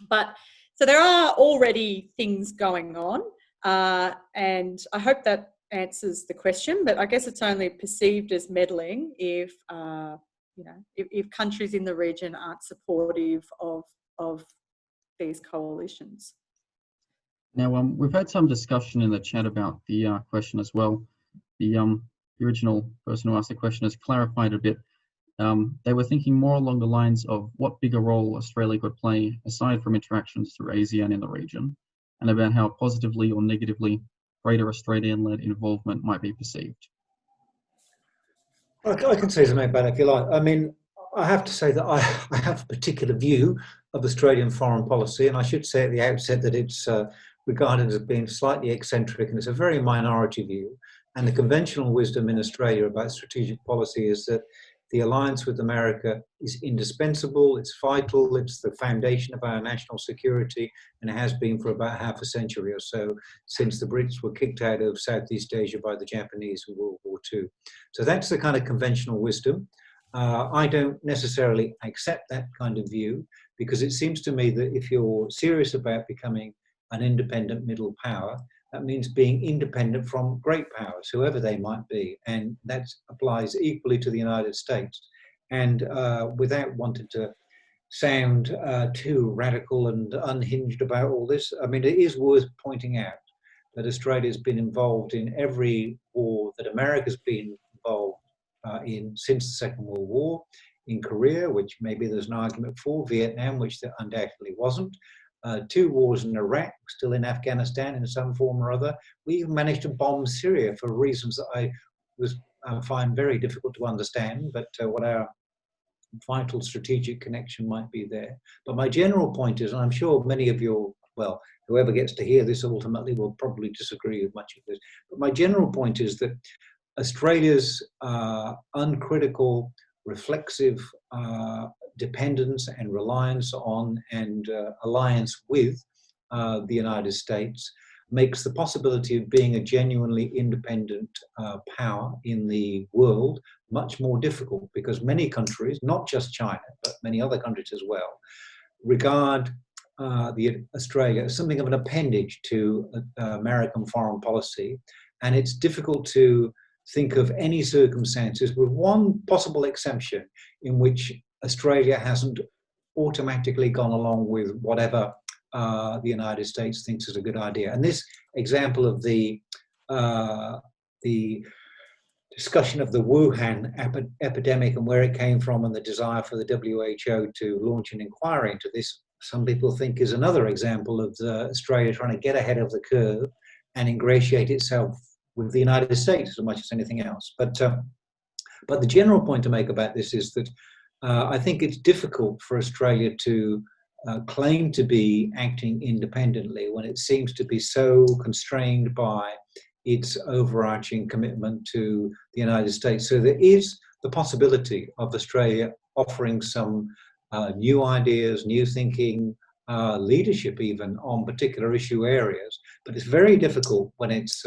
But so there are already things going on, and I hope that answers the question. But I guess it's only perceived as meddling if if countries in the region aren't supportive of these coalitions. Now, we've had some discussion in the chat about the question as well. The original person who asked the question has clarified a bit. They were thinking more along the lines of what bigger role Australia could play aside from interactions through ASEAN in the region, and about how positively or negatively greater Australian-led involvement might be perceived. I can say something about it if you like. I mean, I have to say that I have a particular view of Australian foreign policy, and I should say at the outset that it's regarded as being slightly eccentric, and it's a very minority view. And the conventional wisdom in Australia about strategic policy is that the alliance with America is indispensable, it's vital, it's the foundation of our national security, and it has been for about half a century or so since the Brits were kicked out of Southeast Asia by the Japanese in World War II. So that's the kind of conventional wisdom. I don't necessarily accept that kind of view, because it seems to me that if you're serious about becoming an independent middle power, that means being independent from great powers, whoever they might be. And that applies equally to the United States. And without wanting to sound too radical and unhinged about all this, I mean, it is worth pointing out that Australia's been involved in every war that America's been involved in since the Second World War, in Korea, which maybe there's an argument for, Vietnam, which there undoubtedly wasn't, 2 wars in Iraq, still in Afghanistan in some form or other. We even managed to bomb Syria for reasons that I find very difficult to understand, but what our vital strategic connection might be there. But my general point is, and I'm sure many of you, well, whoever gets to hear this ultimately will probably disagree with much of this, but my general point is that Australia's uncritical, reflexive dependence and reliance on and alliance with the United States makes the possibility of being a genuinely independent power in the world much more difficult, because many countries, not just China, but many other countries as well, regard Australia as something of an appendage to American foreign policy. And it's difficult to think of any circumstances, with one possible exception, in which Australia hasn't automatically gone along with whatever the United States thinks is a good idea. And this example of the discussion of the Wuhan epidemic and where it came from, and the desire for the WHO to launch an inquiry into this, some people think is another example of Australia trying to get ahead of the curve and ingratiate itself with the United States as much as anything else. But the general point to make about this is that I think it's difficult for Australia to claim to be acting independently when it seems to be so constrained by its overarching commitment to the United States. So there is the possibility of Australia offering some new ideas, new thinking, leadership even on particular issue areas. But it's very difficult when it's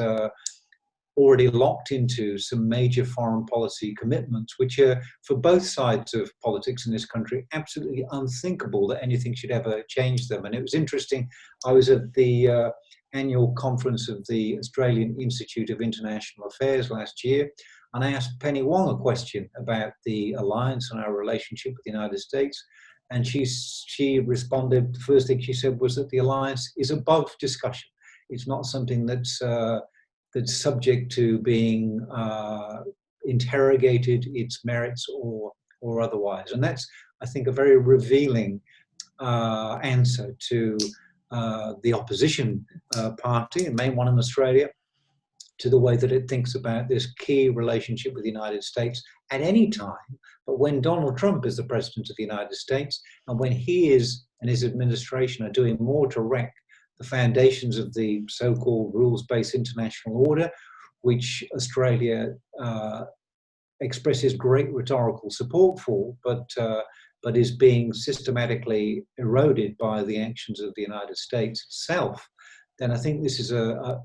already locked into some major foreign policy commitments, which are, for both sides of politics in this country, absolutely unthinkable that anything should ever change them. And it was interesting, I was at the annual conference of the Australian Institute of International Affairs last year, and I asked Penny Wong a question about the alliance and our relationship with the United States. And she responded, the first thing she said was that the alliance is above discussion. It's not something that's subject to being interrogated, its merits or otherwise. And that's, I think, a very revealing answer to the opposition party, the main one in Australia, to the way that it thinks about this key relationship with the United States at any time. But when Donald Trump is the president of the United States, and when he is and his administration are doing more to wreck the foundations of the so-called rules-based international order, which Australia expresses great rhetorical support for, but is being systematically eroded by the actions of the United States itself, then I think this is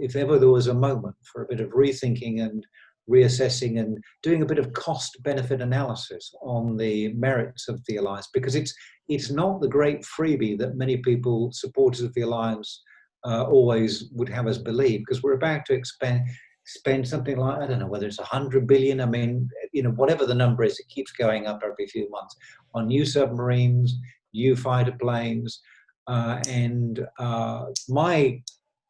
if ever there was a moment for a bit of rethinking and reassessing and doing a bit of cost-benefit analysis on the merits of the alliance, because it's not the great freebie that many people, supporters of the alliance, always would have us believe, because we're about to spend something like, I don't know whether it's 100 billion, I mean, whatever the number is, it keeps going up every few months, on new submarines, new fighter planes, and my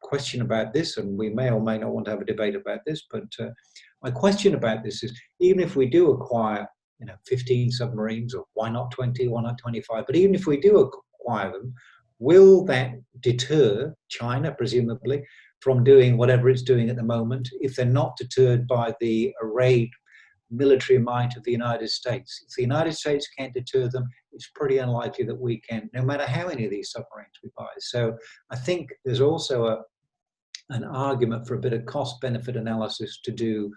question about this, and we may or may not want to have a debate about this, but my question about this is, even if we do acquire 15 submarines, or why not 20, why not 25, but even if we do acquire them, will that deter China, presumably, from doing whatever it's doing at the moment, if they're not deterred by the arrayed military might of the United States? If the United States can't deter them, it's pretty unlikely that we can, no matter how many of these submarines we buy. So I think there's also an argument for a bit of cost-benefit analysis to do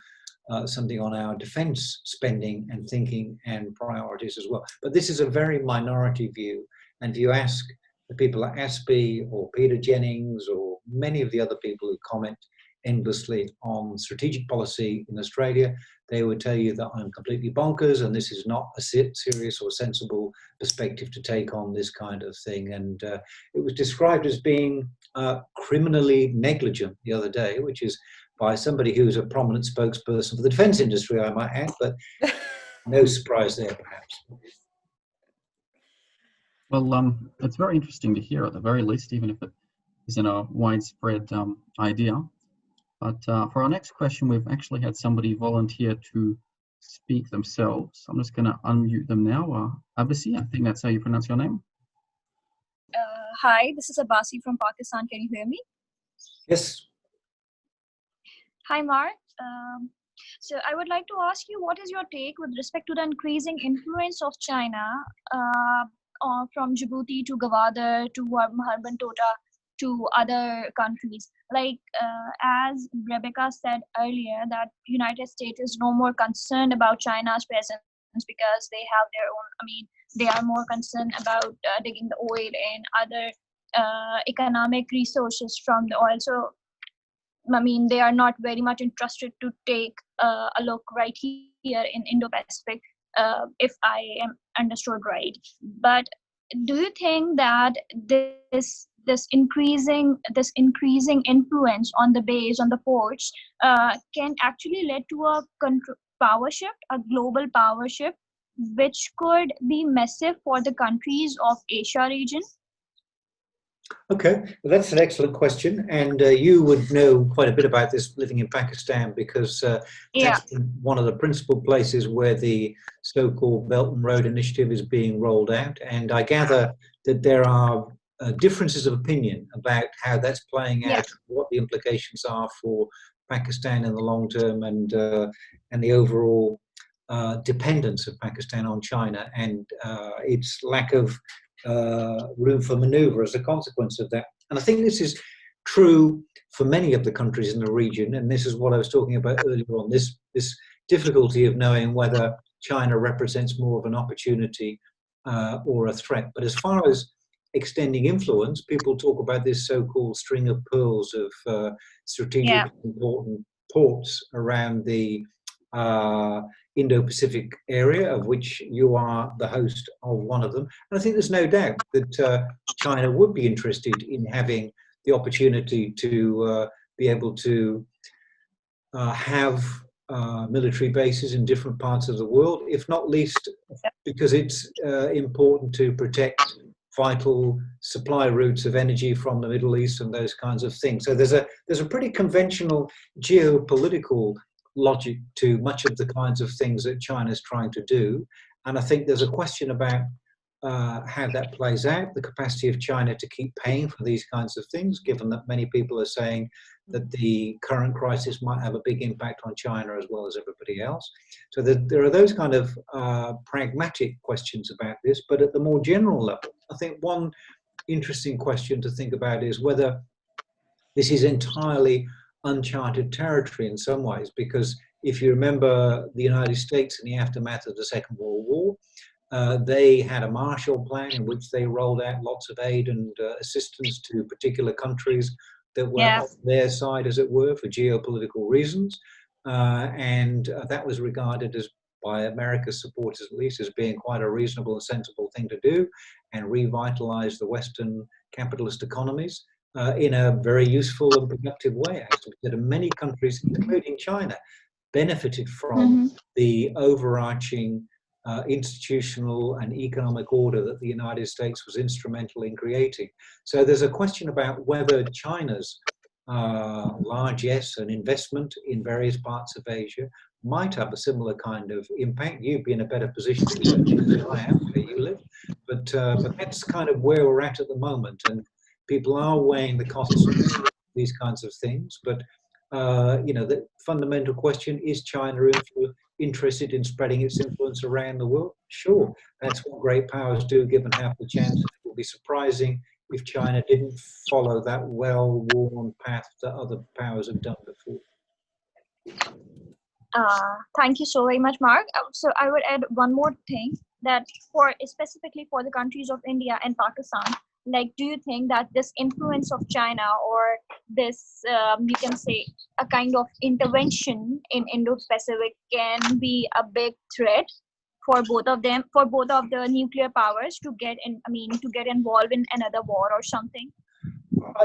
something on our defense spending and thinking and priorities as well. But this is a very minority view. And if you ask the people at ASPI or Peter Jennings or many of the other people who comment endlessly on strategic policy in Australia, they would tell you that I'm completely bonkers and this is not a serious or sensible perspective to take on this kind of thing. And it was described as being criminally negligent the other day, which is by somebody who's a prominent spokesperson for the defense industry, I might add, but no surprise there, perhaps. Well, it's very interesting to hear, at the very least, even if it isn't a widespread idea. But for our next question, we've actually had somebody volunteer to speak themselves. I'm just going to unmute them now. Abasi, I think that's how you pronounce your name. Hi, this is Abasi from Pakistan. Can you hear me? Yes. Hi, Mark. So I would like to ask you, what is your take with respect to the increasing influence of China from Djibouti to Gwadar to Harbin Tota to other countries? Like, as Rebecca said earlier, that United States is no more concerned about China's presence because they have their own, they are more concerned about digging the oil and other economic resources from the oil. So, they are not very much interested to take a look right here in Indo-Pacific, if I am understood right. But do you think that this increasing influence on the base, on the ports, can actually lead to a power shift, a global power shift, which could be massive for the countries of Asia region? Okay, well, that's an excellent question, and you would know quite a bit about this living in Pakistan, because that's one of the principal places where the so-called Belt and Road Initiative is being rolled out, and I gather that there are differences of opinion about how that's playing out, what the implications are for Pakistan in the long term, and the overall dependence of Pakistan on China and its lack of room for maneuver as a consequence of that. And I think this is true for many of the countries in the region, and this is what I was talking about earlier on, this difficulty of knowing whether China represents more of an opportunity or a threat. But as far as extending influence, people talk about this so-called string of pearls of strategically important ports around the Indo-Pacific area, of which you are the host of one of them. And I think there's no doubt that China would be interested in having the opportunity to be able to have military bases in different parts of the world, if not least because it's important to protect vital supply routes of energy from the Middle East and those kinds of things. So there's a pretty conventional geopolitical logic to much of the kinds of things that China's trying to do. And I think there's a question about how that plays out, the capacity of China to keep paying for these kinds of things, given that many people are saying that the current crisis might have a big impact on China as well as everybody else. So there are those kind of pragmatic questions about this. But at the more general level, I think one interesting question to think about is whether this is entirely uncharted territory in some ways, because if you remember the United States in the aftermath of the Second World War, they had a Marshall Plan in which they rolled out lots of aid and assistance to particular countries that were on their side, as it were, for geopolitical reasons. And that was regarded as, by America's supporters at least, as being quite a reasonable and sensible thing to do, and revitalize the Western capitalist economies in a very useful and productive way, actually. That many countries, including China, benefited from the overarching institutional and economic order that the United States was instrumental in creating. So there's a question about whether China's largesse and investment in various parts of Asia might have a similar kind of impact. You'd be in a better position than I am where you live, but that's kind of where we're at the moment, and people are weighing the costs of these kinds of things. But the fundamental question is: China interested in spreading its influence around the world? Sure, that's what great powers do, given half the chance. It would be surprising if China didn't follow that well-worn path that other powers have done before. Thank you so very much, Mark. So I would add one more thing, that specifically for the countries of India and Pakistan, like, do you think that this influence of China, or this, you can say, a kind of intervention in Indo-Pacific can be a big threat for both of them, for both of the nuclear powers to get involved in another war or something?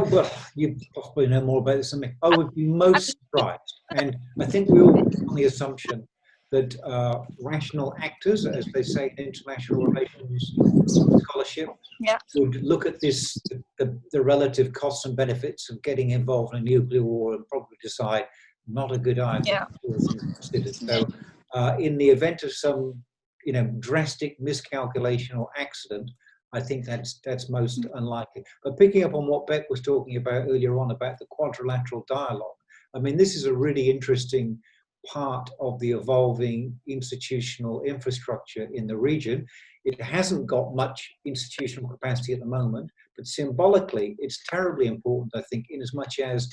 Well, you possibly know more about this than me. I would be most surprised, and I think we all make on the assumption that rational actors, as they say in international relations scholarship, would look at this, the relative costs and benefits of getting involved in a nuclear war, and probably decide not a good idea. So, in the event of some, drastic miscalculation or accident, I think that's most unlikely. But picking up on what Beck was talking about earlier on about the Quadrilateral Dialogue, I mean, this is a really interesting part of the evolving institutional infrastructure in the region. It hasn't got much institutional capacity at the moment, but symbolically, it's terribly important, I think, in as much as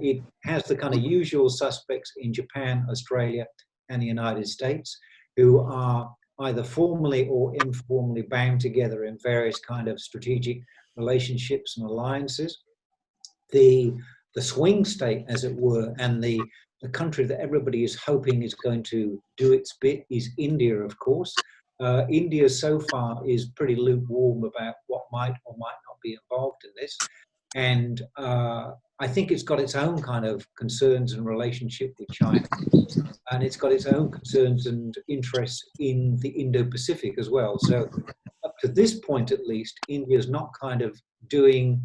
it has the kind of usual suspects in Japan, Australia, and the United States, who are either formally or informally bound together in various kind of strategic relationships and alliances. The swing state, as it were, and the country that everybody is hoping is going to do its bit is India, of course. India so far is pretty lukewarm about what might or might not be involved in this. And I think it's got its own kind of concerns and relationship with China. And it's got its own concerns and interests in the Indo-Pacific as well. So up to this point, at least, India's not kind of doing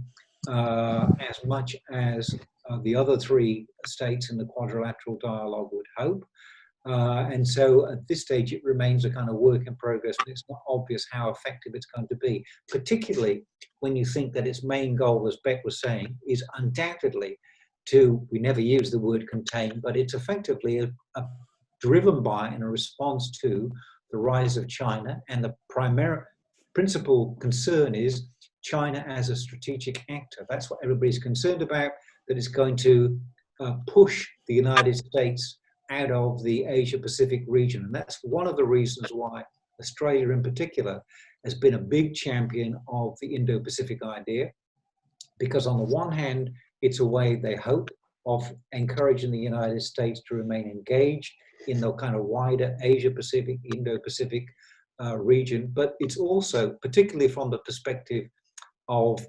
as much as the other three states in the Quadrilateral Dialogue would hope. And so at this stage, it remains a kind of work in progress, and it's not obvious how effective it's going to be, particularly when you think that its main goal, as Beck was saying, is undoubtedly we never use the word contain, but it's effectively a driven by and a response to the rise of China. And the principal concern is China as a strategic actor. That's what everybody's concerned about, that it's going to push the United States out of the Asia-Pacific region. And that's one of the reasons why Australia in particular has been a big champion of the Indo-Pacific idea, because on the one hand, it's a way, they hope, of encouraging the United States to remain engaged in the kind of wider Asia-Pacific, Indo-Pacific region. But it's also, particularly from the perspective of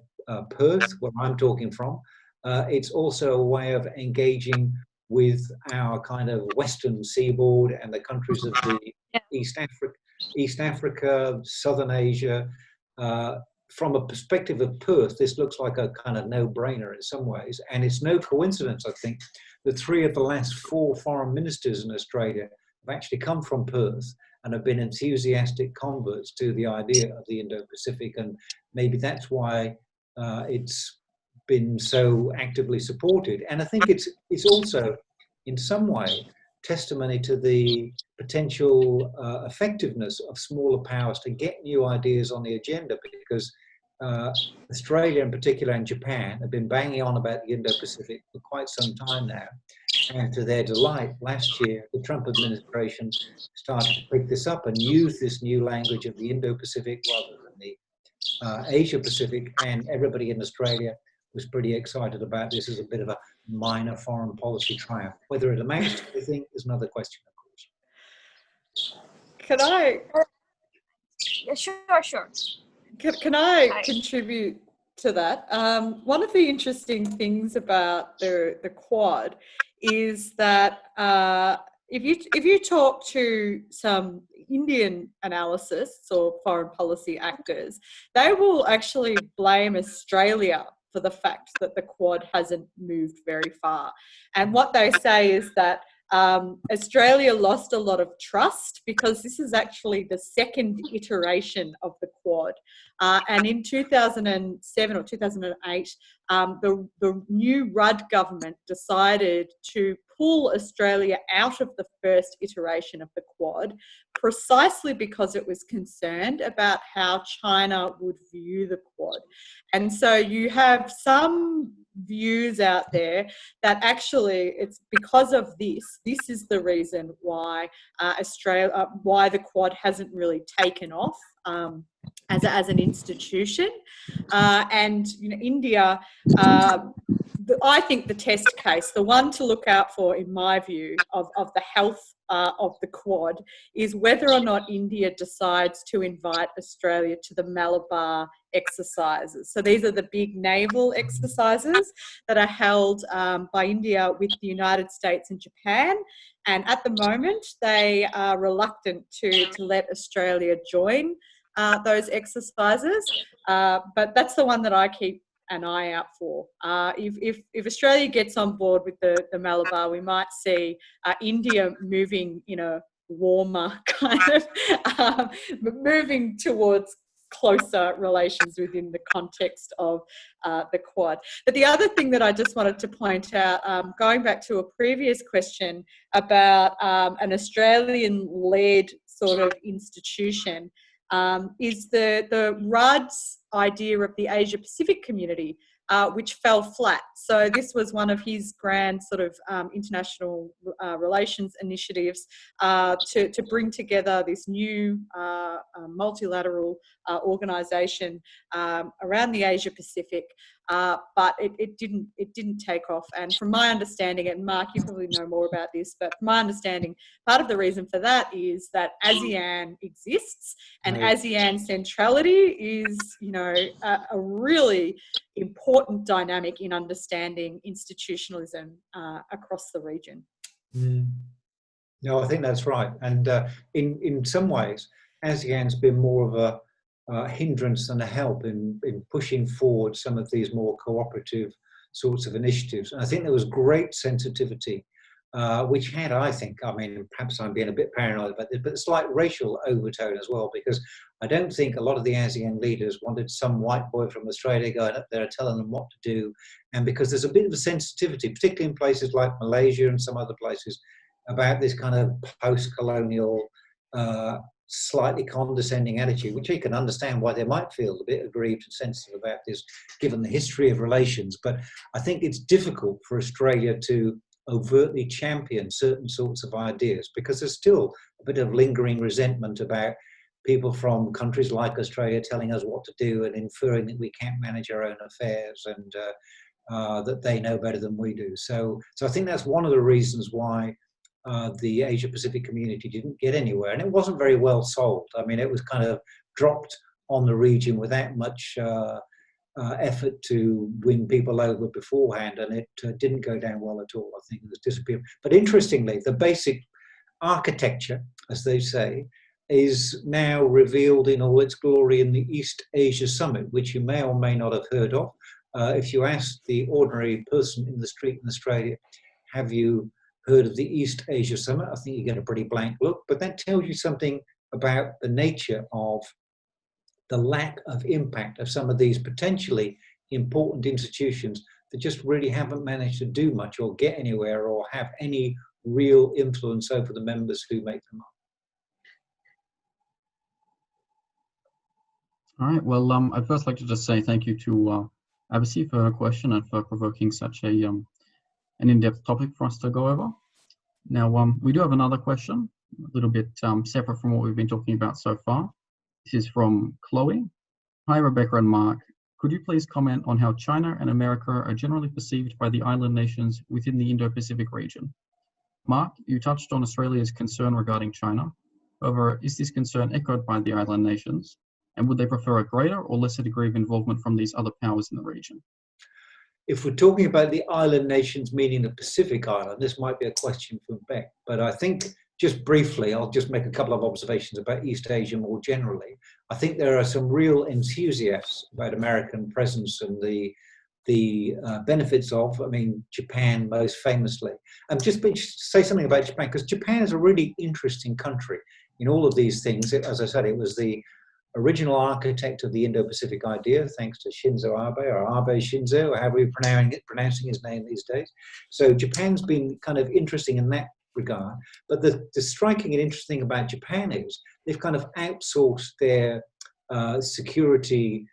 Perth, where I'm talking from, it's also a way of engaging with our kind of Western seaboard and the countries of the East Africa, Southern Asia. From a perspective of Perth, this looks like a kind of no-brainer in some ways. And it's no coincidence, I think, that 3 of the last 4 foreign ministers in Australia have actually come from Perth and have been enthusiastic converts to the idea of the Indo-Pacific. And maybe that's why it's been so actively supported. And I think it's also, in some way, testimony to the potential effectiveness of smaller powers to get new ideas on the agenda, because Australia in particular and Japan have been banging on about the Indo-Pacific for quite some time now. And to their delight, last year, the Trump administration started to pick this up and use this new language of the Indo-Pacific rather than the Asia-Pacific, and everybody in Australia was pretty excited about this as a bit of a minor foreign policy triumph. Whether it amounts to anything is another question, of course. Can I? Yeah, sure. Can I contribute to that? One of the interesting things about the Quad is that if you talk to some Indian analysts or foreign policy actors, they will actually blame Australia for the fact that the Quad hasn't moved very far. And what they say is that Australia lost a lot of trust because this is actually the second iteration of the Quad. And in 2007 or 2008, the new Rudd government decided to pull Australia out of the first iteration of the Quad, precisely because it was concerned about how China would view the Quad. And so you have some views out there that actually it's because of this is the reason why why the Quad hasn't really taken off as an institution. And India, I think the test case, the one to look out for, in my view, of the health of the Quad is whether or not India decides to invite Australia to the Malabar exercises. So these are the big naval exercises that are held by India with the United States and Japan. And at the moment, they are reluctant to let Australia join those exercises. But that's the one that I keep an eye out for. If Australia gets on board with the Malabar, we might see India moving in a warmer kind of moving towards closer relations within the context of the Quad. But the other thing that I just wanted to point out, going back to a previous question about an Australian-led sort of institution, is the Rudd's idea of the Asia-Pacific community, which fell flat. So this was one of his grand sort of international relations initiatives to bring together this new multilateral organisation around the Asia-Pacific. But it didn't take off. And from my understanding, and Mark, you probably know more about this, but from my understanding, part of the reason for that is that ASEAN exists, and ASEAN centrality is, a really important dynamic in understanding institutionalism across the region. No, I think that's right. And in some ways, ASEAN's been more of a hindrance than a help in pushing forward some of these more cooperative sorts of initiatives. And I think there was great sensitivity, which had, I think, perhaps I'm being a bit paranoid about this, but a slight racial overtone as well, because I don't think a lot of the ASEAN leaders wanted some white boy from Australia going up there telling them what to do. And because there's a bit of a sensitivity, particularly in places like Malaysia and some other places, about this kind of post-colonial, slightly condescending attitude, which you can understand why they might feel a bit aggrieved and sensitive about this, given the history of relations. But I think it's difficult for Australia to overtly champion certain sorts of ideas, because there's still a bit of lingering resentment about people from countries like Australia telling us what to do and inferring that we can't manage our own affairs, and that they know better than we do. So I think that's one of the reasons why the Asia-Pacific community didn't get anywhere, and it wasn't very well sold. I mean, it was kind of dropped on the region without much effort to win people over beforehand, and it didn't go down well at all. I think it was disappeared. But interestingly, the basic architecture, as they say, is now revealed in all its glory in the East Asia Summit, which you may or may not have heard of. If you ask the ordinary person in the street in Australia, have you heard of the East Asia Summit? I think you get a pretty blank look, but that tells you something about the nature of the lack of impact of some of these potentially important institutions that just really haven't managed to do much or get anywhere or have any real influence over the members who make them up. All right. Well, I'd first like to just say thank you to IAPSS for her question and for provoking such an in-depth topic for us to go over. Now, we do have another question, a little bit separate from what we've been talking about so far. This is from Chloe. Hi, Rebecca and Mark. Could you please comment on how China and America are generally perceived by the island nations within the Indo-Pacific region? Mark, you touched on Australia's concern regarding China. However, is this concern echoed by the island nations? And would they prefer a greater or lesser degree of involvement from these other powers in the region? If we're talking about the island nations, meaning the Pacific Island, this might be a question for Beck, but I think just briefly, I'll just make a couple of observations about East Asia more generally. I think there are some real enthusiasts about American presence and the benefits of, I mean, Japan most famously. And just say something about Japan, because Japan is a really interesting country in all of these things. As I said, it was the original architect of the Indo-Pacific idea, thanks to Shinzo Abe, or Abe Shinzo, or however we're pronouncing his name these days. So Japan's been kind of interesting in that regard. But the striking and interesting about Japan is they've kind of outsourced their security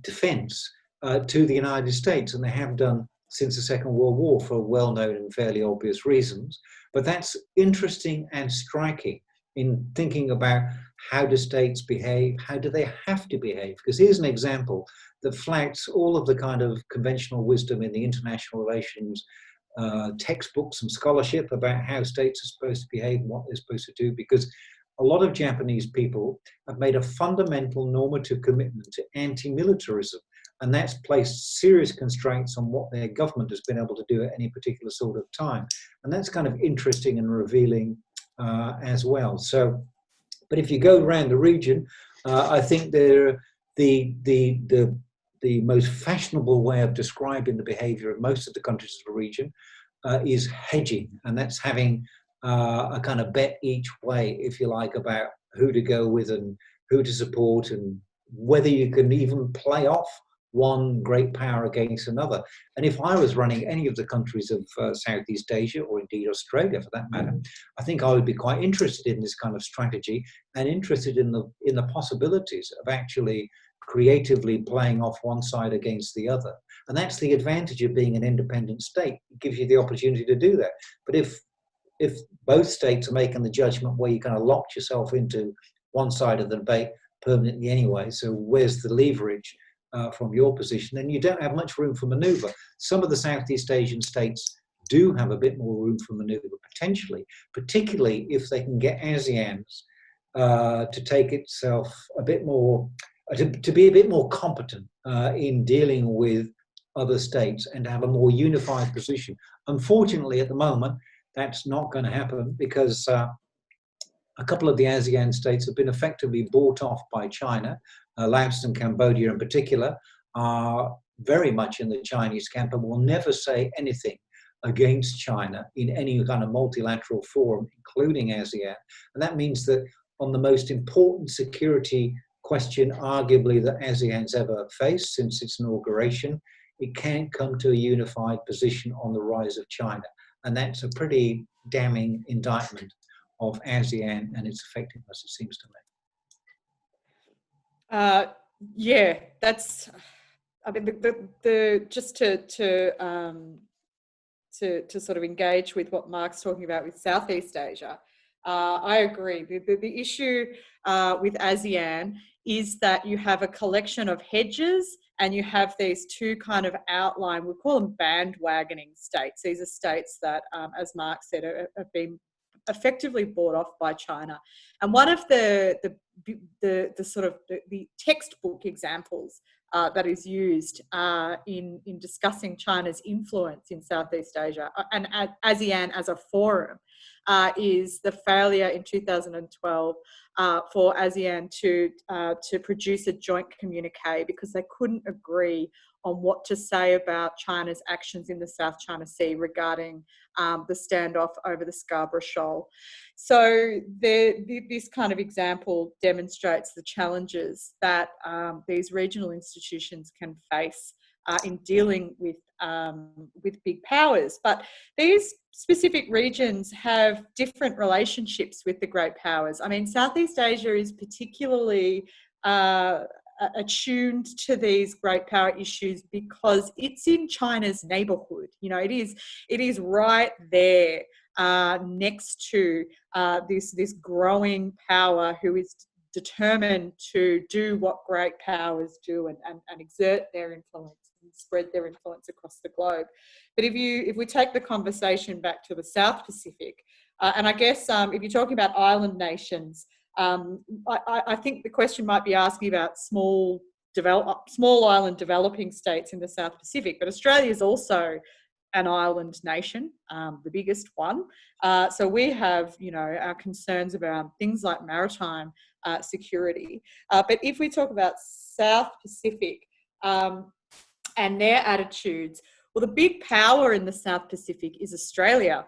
defense to the United States, and they have done since the Second World War for well-known and fairly obvious reasons. But that's interesting and striking in thinking about how do states behave, how do they have to behave? Because here's an example that flags all of the kind of conventional wisdom in the international relations textbooks and scholarship about how states are supposed to behave and what they're supposed to do, because a lot of Japanese people have made a fundamental normative commitment to anti-militarism, and that's placed serious constraints on what their government has been able to do at any particular sort of time. And that's kind of interesting and revealing as well. So, but if you go around the region, I think the most fashionable way of describing the behavior of most of the countries of the region is hedging, and that's having a kind of bet each way, if you like, about who to go with and who to support, and whether you can even play off one great power against another. And if I was running any of the countries of Southeast Asia, or indeed Australia for that matter, I think I would be quite interested in this kind of strategy and interested in the possibilities of actually creatively playing off one side against the other. And that's the advantage of being an independent state. It gives you the opportunity to do that. But if both states are making the judgment where you kind of locked yourself into one side of the debate permanently anyway, so where's the leverage from your position, then you don't have much room for maneuver. Some of the Southeast Asian states do have a bit more room for maneuver, potentially, particularly if they can get ASEAN's to take itself a bit more, to be a bit more competent in dealing with other states and to have a more unified position. Unfortunately, at the moment, that's not going to happen because a couple of the ASEAN states have been effectively bought off by China. Laos and Cambodia in particular are very much in the Chinese camp and will never say anything against China in any kind of multilateral forum, including ASEAN. And that means that on the most important security question, arguably, that ASEAN's ever faced since its inauguration, it can't come to a unified position on the rise of China. And that's a pretty damning indictment of ASEAN and its effectiveness, it seems to me. Yeah, that's. I mean, the just to sort of engage with what Mark's talking about with Southeast Asia. I agree. The issue with ASEAN is that you have a collection of hedges and you have these two kind of outline, we call them bandwagoning states. These are states that, as Mark said, have been effectively bought off by China. And one of the sort of the textbook examples that is used in discussing China's influence in Southeast Asia and ASEAN as a forum is the failure in 2012 for ASEAN to produce a joint communique because they couldn't agree on what to say about China's actions in the South China Sea regarding the standoff over the Scarborough Shoal. So this kind of example demonstrates the challenges that these regional institutions can face in dealing with big powers. But these specific regions have different relationships with the great powers. I mean, Southeast Asia is particularly attuned to these great power issues because it's in China's neighborhood. You know, it is right there next to this growing power who is determined to do what great powers do and exert their influence and spread their influence across the globe. But if we take the conversation back to the South Pacific, and I guess if you're talking about island nations, I think the question might be asking about small island developing states in the South Pacific, but Australia is also an island nation, the biggest one. So we have, our concerns around things like maritime security. But if we talk about South Pacific and their attitudes, well, the big power in the South Pacific is Australia.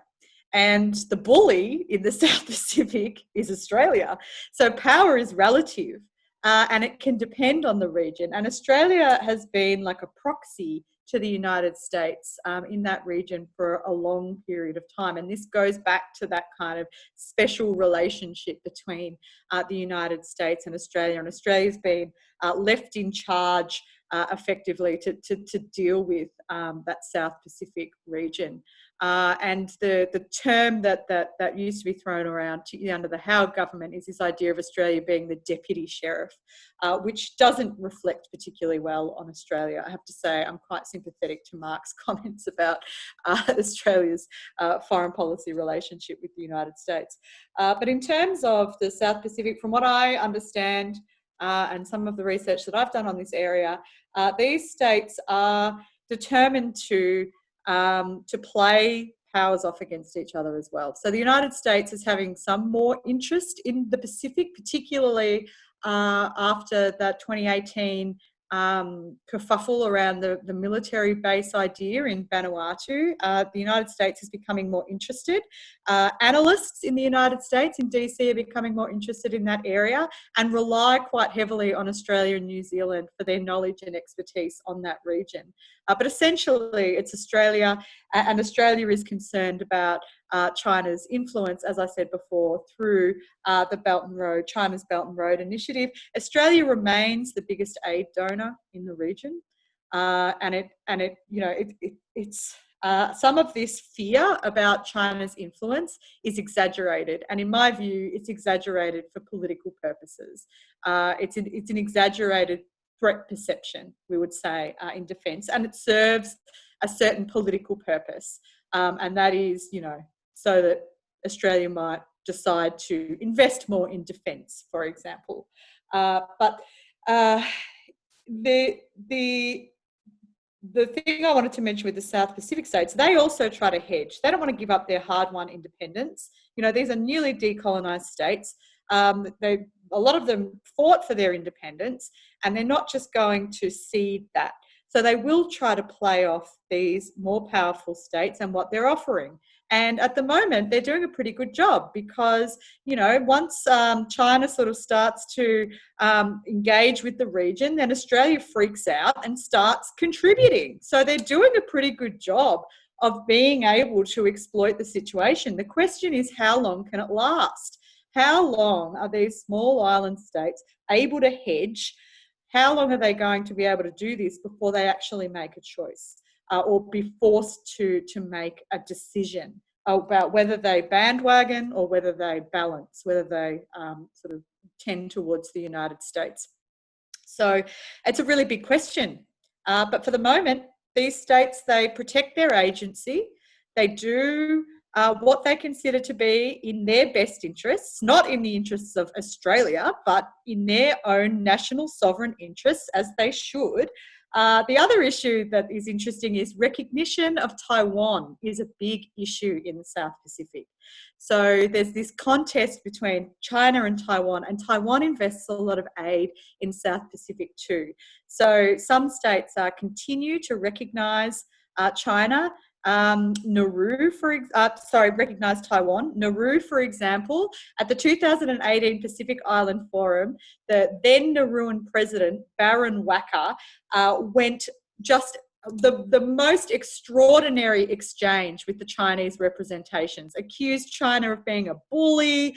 And the bully in the South Pacific is Australia. So power is relative and it can depend on the region. And Australia has been like a proxy to the United States in that region for a long period of time. And this goes back to that kind of special relationship between the United States and Australia. And Australia's been left in charge effectively to deal with that South Pacific region. And the term that used to be thrown around under the Howard government is this idea of Australia being the deputy sheriff, which doesn't reflect particularly well on Australia. I have to say I'm quite sympathetic to Mark's comments about Australia's foreign policy relationship with the United States. But in terms of the South Pacific, from what I understand, and some of the research that I've done on this area, these states are determined to play powers off against each other as well. So the United States is having some more interest in the Pacific, particularly after that 2018 kerfuffle around the military base idea in Vanuatu. The United States is becoming more interested. Analysts in the United States, in DC, are becoming more interested in that area and rely quite heavily on Australia and New Zealand for their knowledge and expertise on that region. But essentially, it's Australia, and Australia is concerned about China's influence, as I said before, through the Belt and Road, China's Belt and Road Initiative. Australia remains the biggest aid donor in the region, it's some of this fear about China's influence is exaggerated, and in my view, it's exaggerated for political purposes. It's an exaggerated threat perception, we would say, in defence, and it serves a certain political purpose, and that is, so that Australia might decide to invest more in defence, for example. But the thing I wanted to mention with the South Pacific states, they also try to hedge. They don't want to give up their hard-won independence. These are newly decolonised states. A lot of them fought for their independence, and they're not just going to cede that. So they will try to play off these more powerful states and what they're offering. And at the moment, they're doing a pretty good job because, once China sort of starts to engage with the region, then Australia freaks out and starts contributing. So they're doing a pretty good job of being able to exploit the situation. The question is, how long can it last? How long are these small island states able to hedge? How long are they going to be able to do this before they actually make a choice or be forced to make a decision about whether they bandwagon or whether they balance, whether they sort of tend towards the United States? So it's a really big question. But for the moment, these states, they protect their agency. They do what they consider to be in their best interests, not in the interests of Australia, but in their own national sovereign interests, as they should. The other issue that is interesting is recognition of Taiwan is a big issue in the South Pacific. So there's this contest between China and Taiwan invests a lot of aid in South Pacific too. So some states continue to recognise China. Recognise Taiwan. Nauru, for example, at the 2018 Pacific Island Forum, the then Nauruan president, Baron Wacker, went just the most extraordinary exchange with the Chinese representations, accused China of being a bully,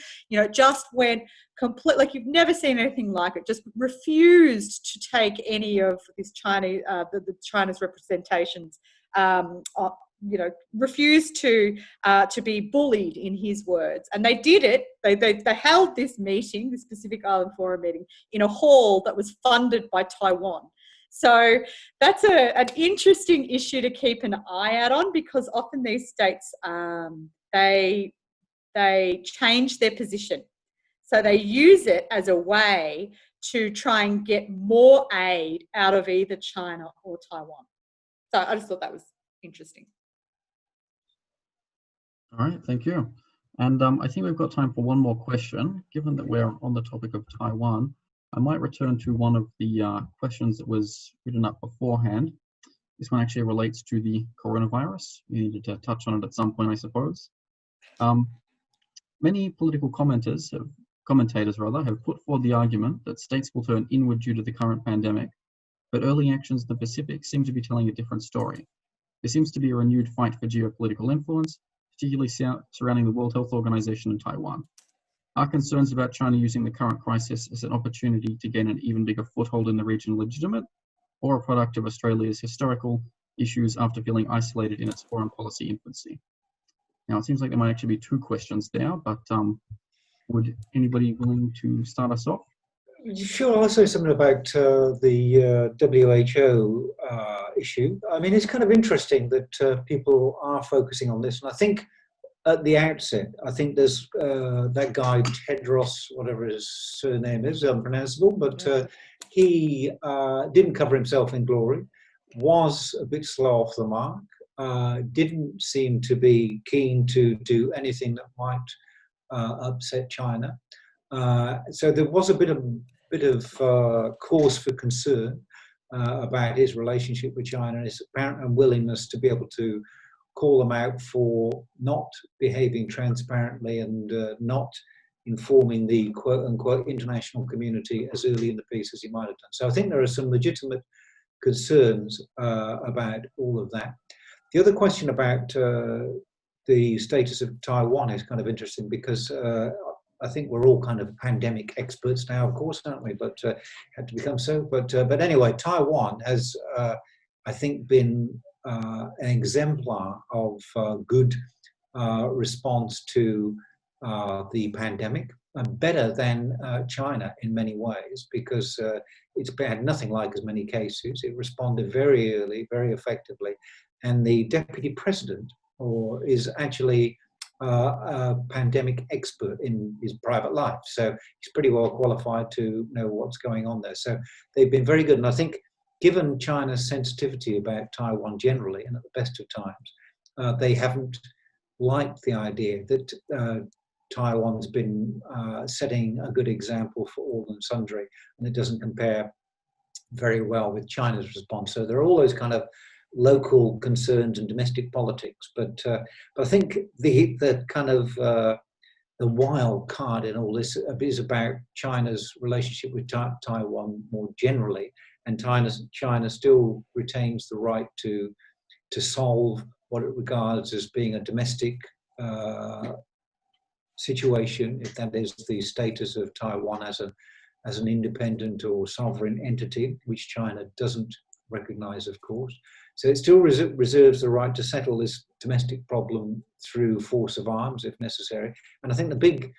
just went complete, like you've never seen anything like it, just refused to take any of this Chinese, the China's representations, refused to be bullied, in his words. And they did it. They held this meeting, this Pacific Island Forum meeting, in a hall that was funded by Taiwan. So that's an interesting issue to keep an eye out on, because often these states, they change their position. So they use it as a way to try and get more aid out of either China or Taiwan. So I just thought that was interesting. All right, thank you. And I think we've got time for one more question. Given that we're on the topic of Taiwan, I might return to one of the questions that was written up beforehand. This one actually relates to the coronavirus. You needed to touch on it at some point, I suppose. Many political commentators have put forward the argument that states will turn inward due to the current pandemic, but early actions in the Pacific seem to be telling a different story. There seems to be a renewed fight for geopolitical influence, particularly surrounding the World Health Organization and Taiwan. Are concerns about China using the current crisis as an opportunity to gain an even bigger foothold in the region legitimate, or a product of Australia's historical issues after feeling isolated in its foreign policy infancy? Now, it seems like there might actually be two questions there, but would anybody willing to start us off? Sure, I'll say something about the WHO issue. I mean, it's kind of interesting that people are focusing on this. And I think at the outset, I think there's that guy, Tedros, whatever his surname is, unpronounceable, but he didn't cover himself in glory, was a bit slow off the mark, didn't seem to be keen to do anything that might upset China. So there was a bit of cause for concern about his relationship with China and his apparent unwillingness to be able to call them out for not behaving transparently and not informing the quote-unquote international community as early in the piece as he might have done. So I think there are some legitimate concerns about all of that. The other question about the status of Taiwan is kind of interesting, because I think we're all kind of pandemic experts now, of course, aren't we? But had to become so. But anyway, Taiwan has, I think, been an exemplar of good response to the pandemic, and better than China in many ways, because it's had nothing like as many cases. It responded very early, very effectively, and the deputy president is actually a pandemic expert in his private life, so he's pretty well qualified to know what's going on there. So they've been very good, and I think, given China's sensitivity about Taiwan generally, and at the best of times, they haven't liked the idea that Taiwan's been setting a good example for all and sundry, and it doesn't compare very well with China's response. So there are all those kind of local concerns and domestic politics, but I think the kind of the wild card in all this is about China's relationship with Taiwan more generally, and China still retains the right to solve what it regards as being a domestic situation, if that is the status of Taiwan as an independent or sovereign entity, which China doesn't recognize, of course. So it still reserves the right to settle this domestic problem through force of arms, if necessary. And I think the big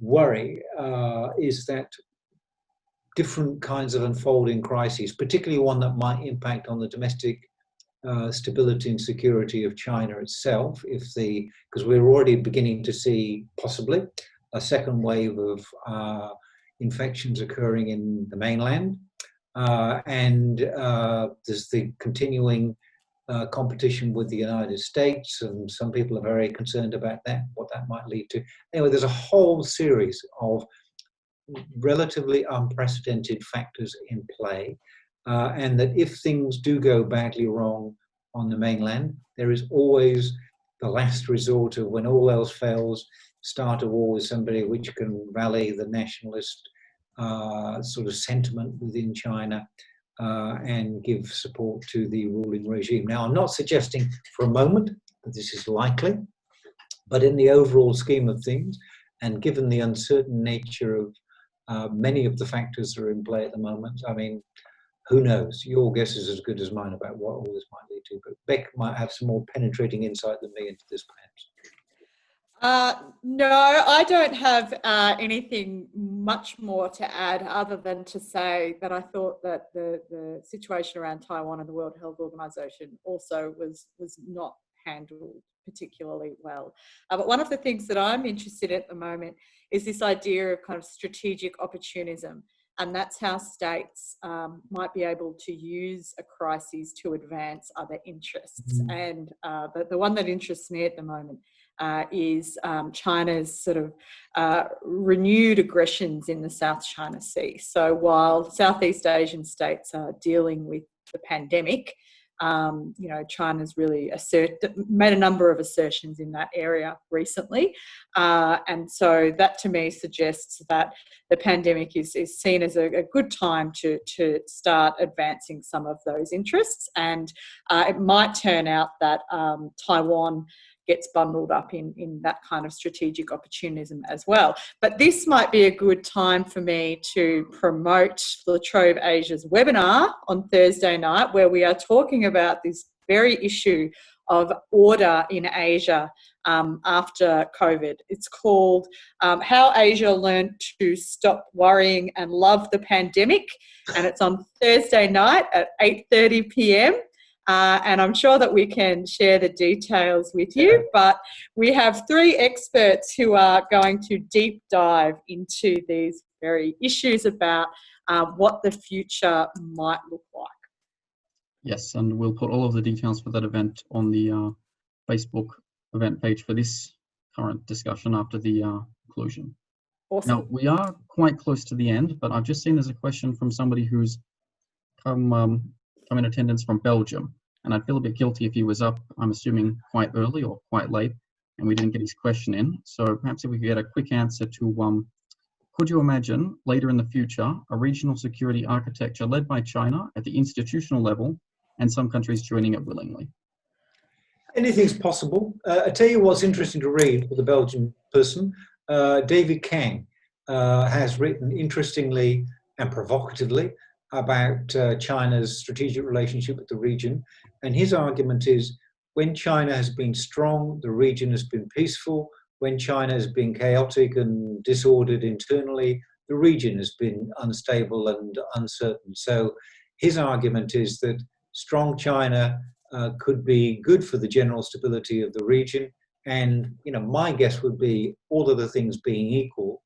worry is that different kinds of unfolding crises, particularly one that might impact on the domestic stability and security of China itself, because we're already beginning to see possibly a second wave of infections occurring in the mainland, and there's the continuing competition with the United States, and some people are very concerned about that, what that might lead to. Anyway, there's a whole series of relatively unprecedented factors in play, and that if things do go badly wrong on the mainland, there is always the last resort of, when all else fails, start a war with somebody which can rally the nationalist sort of sentiment within China and give support to the ruling regime. Now, I'm not suggesting for a moment that this is likely, but in the overall scheme of things, and given the uncertain nature of many of the factors that are in play at the moment, I mean, who knows? Your guess is as good as mine about what all this might lead to, but Beck might have some more penetrating insight than me into this, perhaps. No, I don't have anything much more to add, other than to say that I thought that the situation around Taiwan and the World Health Organization also was not handled particularly well. But one of the things that I'm interested in at the moment is this idea of kind of strategic opportunism. And that's how states might be able to use a crisis to advance other interests. And the one that interests me at the moment is China's sort of renewed aggressions in the South China Sea. So while Southeast Asian states are dealing with the pandemic, China's really made a number of assertions in that area recently. And so that to me suggests that the pandemic is seen as a good time to start advancing some of those interests. And it might turn out that Taiwan gets bundled up in that kind of strategic opportunism as well. But this might be a good time for me to promote the Trobe Asia's webinar on Thursday night, where we are talking about this very issue of order in Asia after COVID. It's called How Asia Learned to Stop Worrying and Love the Pandemic, and it's on Thursday night at 8:30 p.m. And I'm sure that we can share the details with you, but we have 3 experts who are going to deep dive into these very issues about what the future might look like. Yes, and we'll put all of the details for that event on the Facebook event page for this current discussion after the conclusion. Awesome. Now, we are quite close to the end, but I've just seen there's a question from somebody who's come in attendance from Belgium, and I'd feel a bit guilty if he was up, I'm assuming, quite early or quite late, and we didn't get his question in. So perhaps if we could get a quick answer to, could you imagine later in the future a regional security architecture led by China at the institutional level and some countries joining it willingly? Anything's possible. I tell you what's interesting to read for the Belgian person. David Kang has written interestingly and provocatively about China's strategic relationship with the region. And his argument is, when China has been strong, the region has been peaceful. When China has been chaotic and disordered internally, the region has been unstable and uncertain. So his argument is that strong China could be good for the general stability of the region. And my guess would be, all of the things being equal,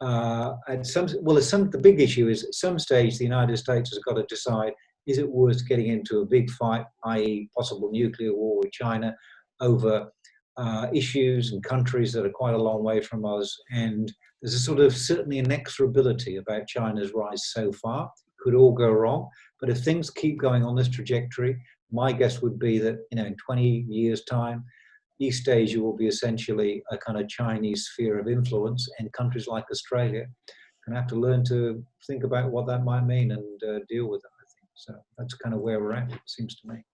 the big issue is, at some stage the United States has got to decide, is it worth getting into a big fight, i.e. possible nuclear war with China over issues and countries that are quite a long way from us. And there's a sort of certainly inexorability about China's rise so far. Could all go wrong, but if things keep going on this trajectory, my guess would be that in 20 years' time, East Asia will be essentially a kind of Chinese sphere of influence, and countries like Australia can have to learn to think about what that might mean and deal with it, I think. So that's kind of where we're at, it seems to me.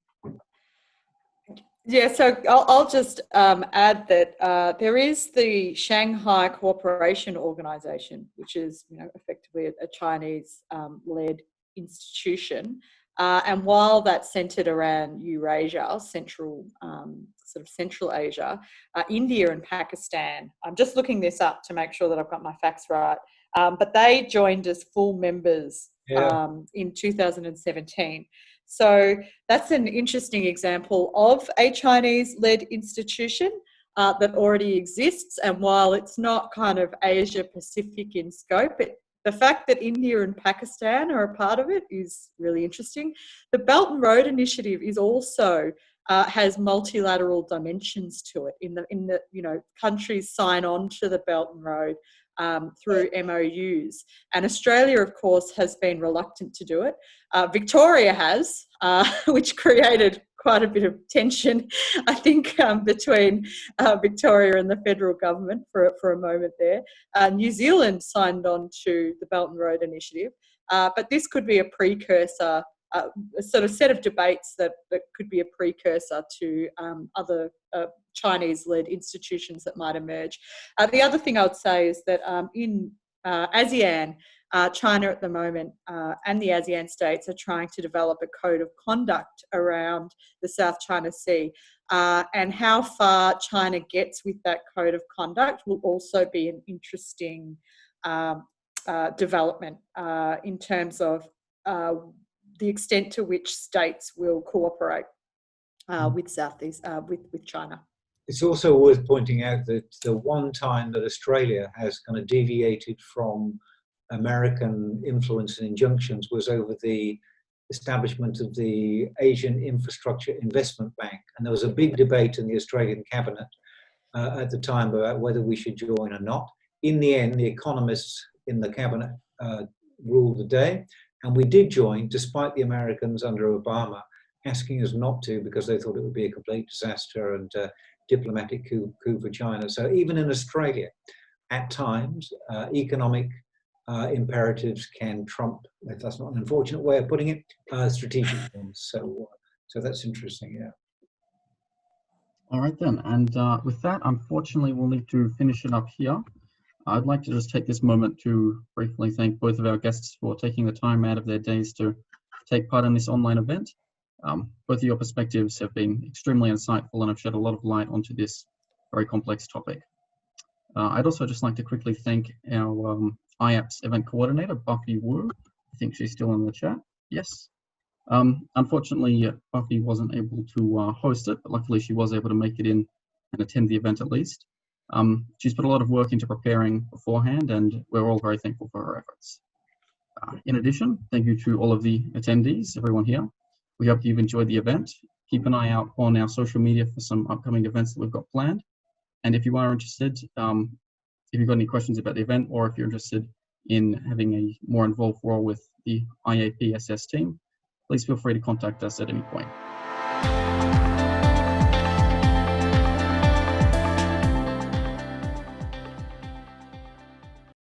Yeah, so I'll just add that there is the Shanghai Cooperation Organization, which is, effectively a Chinese-led institution. And while that's centered around Eurasia, Central Asia, India and Pakistan, I'm just looking this up to make sure that I've got my facts right, but they joined as full members in 2017. So that's an interesting example of a Chinese-led institution that already exists. And while it's not kind of Asia-Pacific in scope, the fact that India and Pakistan are a part of it is really interesting. The Belt and Road Initiative is also has multilateral dimensions to it. In the countries sign on to the Belt and Road through MOUs, and Australia, of course, has been reluctant to do it. Victoria has, which created quite a bit of tension, I think, between Victoria and the federal government for a moment there. New Zealand signed on to the Belt and Road Initiative, but this could be a precursor, a sort of set of debates that could be a precursor to other Chinese-led institutions that might emerge. The other thing I would say is that in ASEAN, China at the moment and the ASEAN states are trying to develop a code of conduct around the South China Sea. And how far China gets with that code of conduct will also be an interesting development in terms of the extent to which states will cooperate with China. It's also worth pointing out that the one time that Australia has kind of deviated from American influence and injunctions was over the establishment of the Asian Infrastructure Investment Bank. And there was a big debate in the Australian cabinet at the time about whether we should join or not. In the end, the economists in the cabinet ruled the day, and we did join, despite the Americans under Obama asking us not to because they thought it would be a complete disaster and diplomatic coup for China. So even in Australia, at times, economic imperatives can trump, if that's not an unfortunate way of putting it, strategic ones. So that's interesting, yeah. All right then, and with that, unfortunately, we'll need to finish it up here. I'd like to just take this moment to briefly thank both of our guests for taking the time out of their days to take part in this online event. Both of your perspectives have been extremely insightful and have shed a lot of light onto this very complex topic. I'd also just like to quickly thank our IAPSS event coordinator, Buffy Wu. I think she's still in the chat. Yes. Unfortunately, Buffy wasn't able to host it, but luckily she was able to make it in and attend the event at least. She's put a lot of work into preparing beforehand, and we're all very thankful for her efforts. In addition, thank you to all of the attendees, everyone here. We hope you've enjoyed the event. Keep an eye out on our social media for some upcoming events that we've got planned. And if you are interested, if you've got any questions about the event, or if you're interested in having a more involved role with the IAPSS team, please feel free to contact us at any point.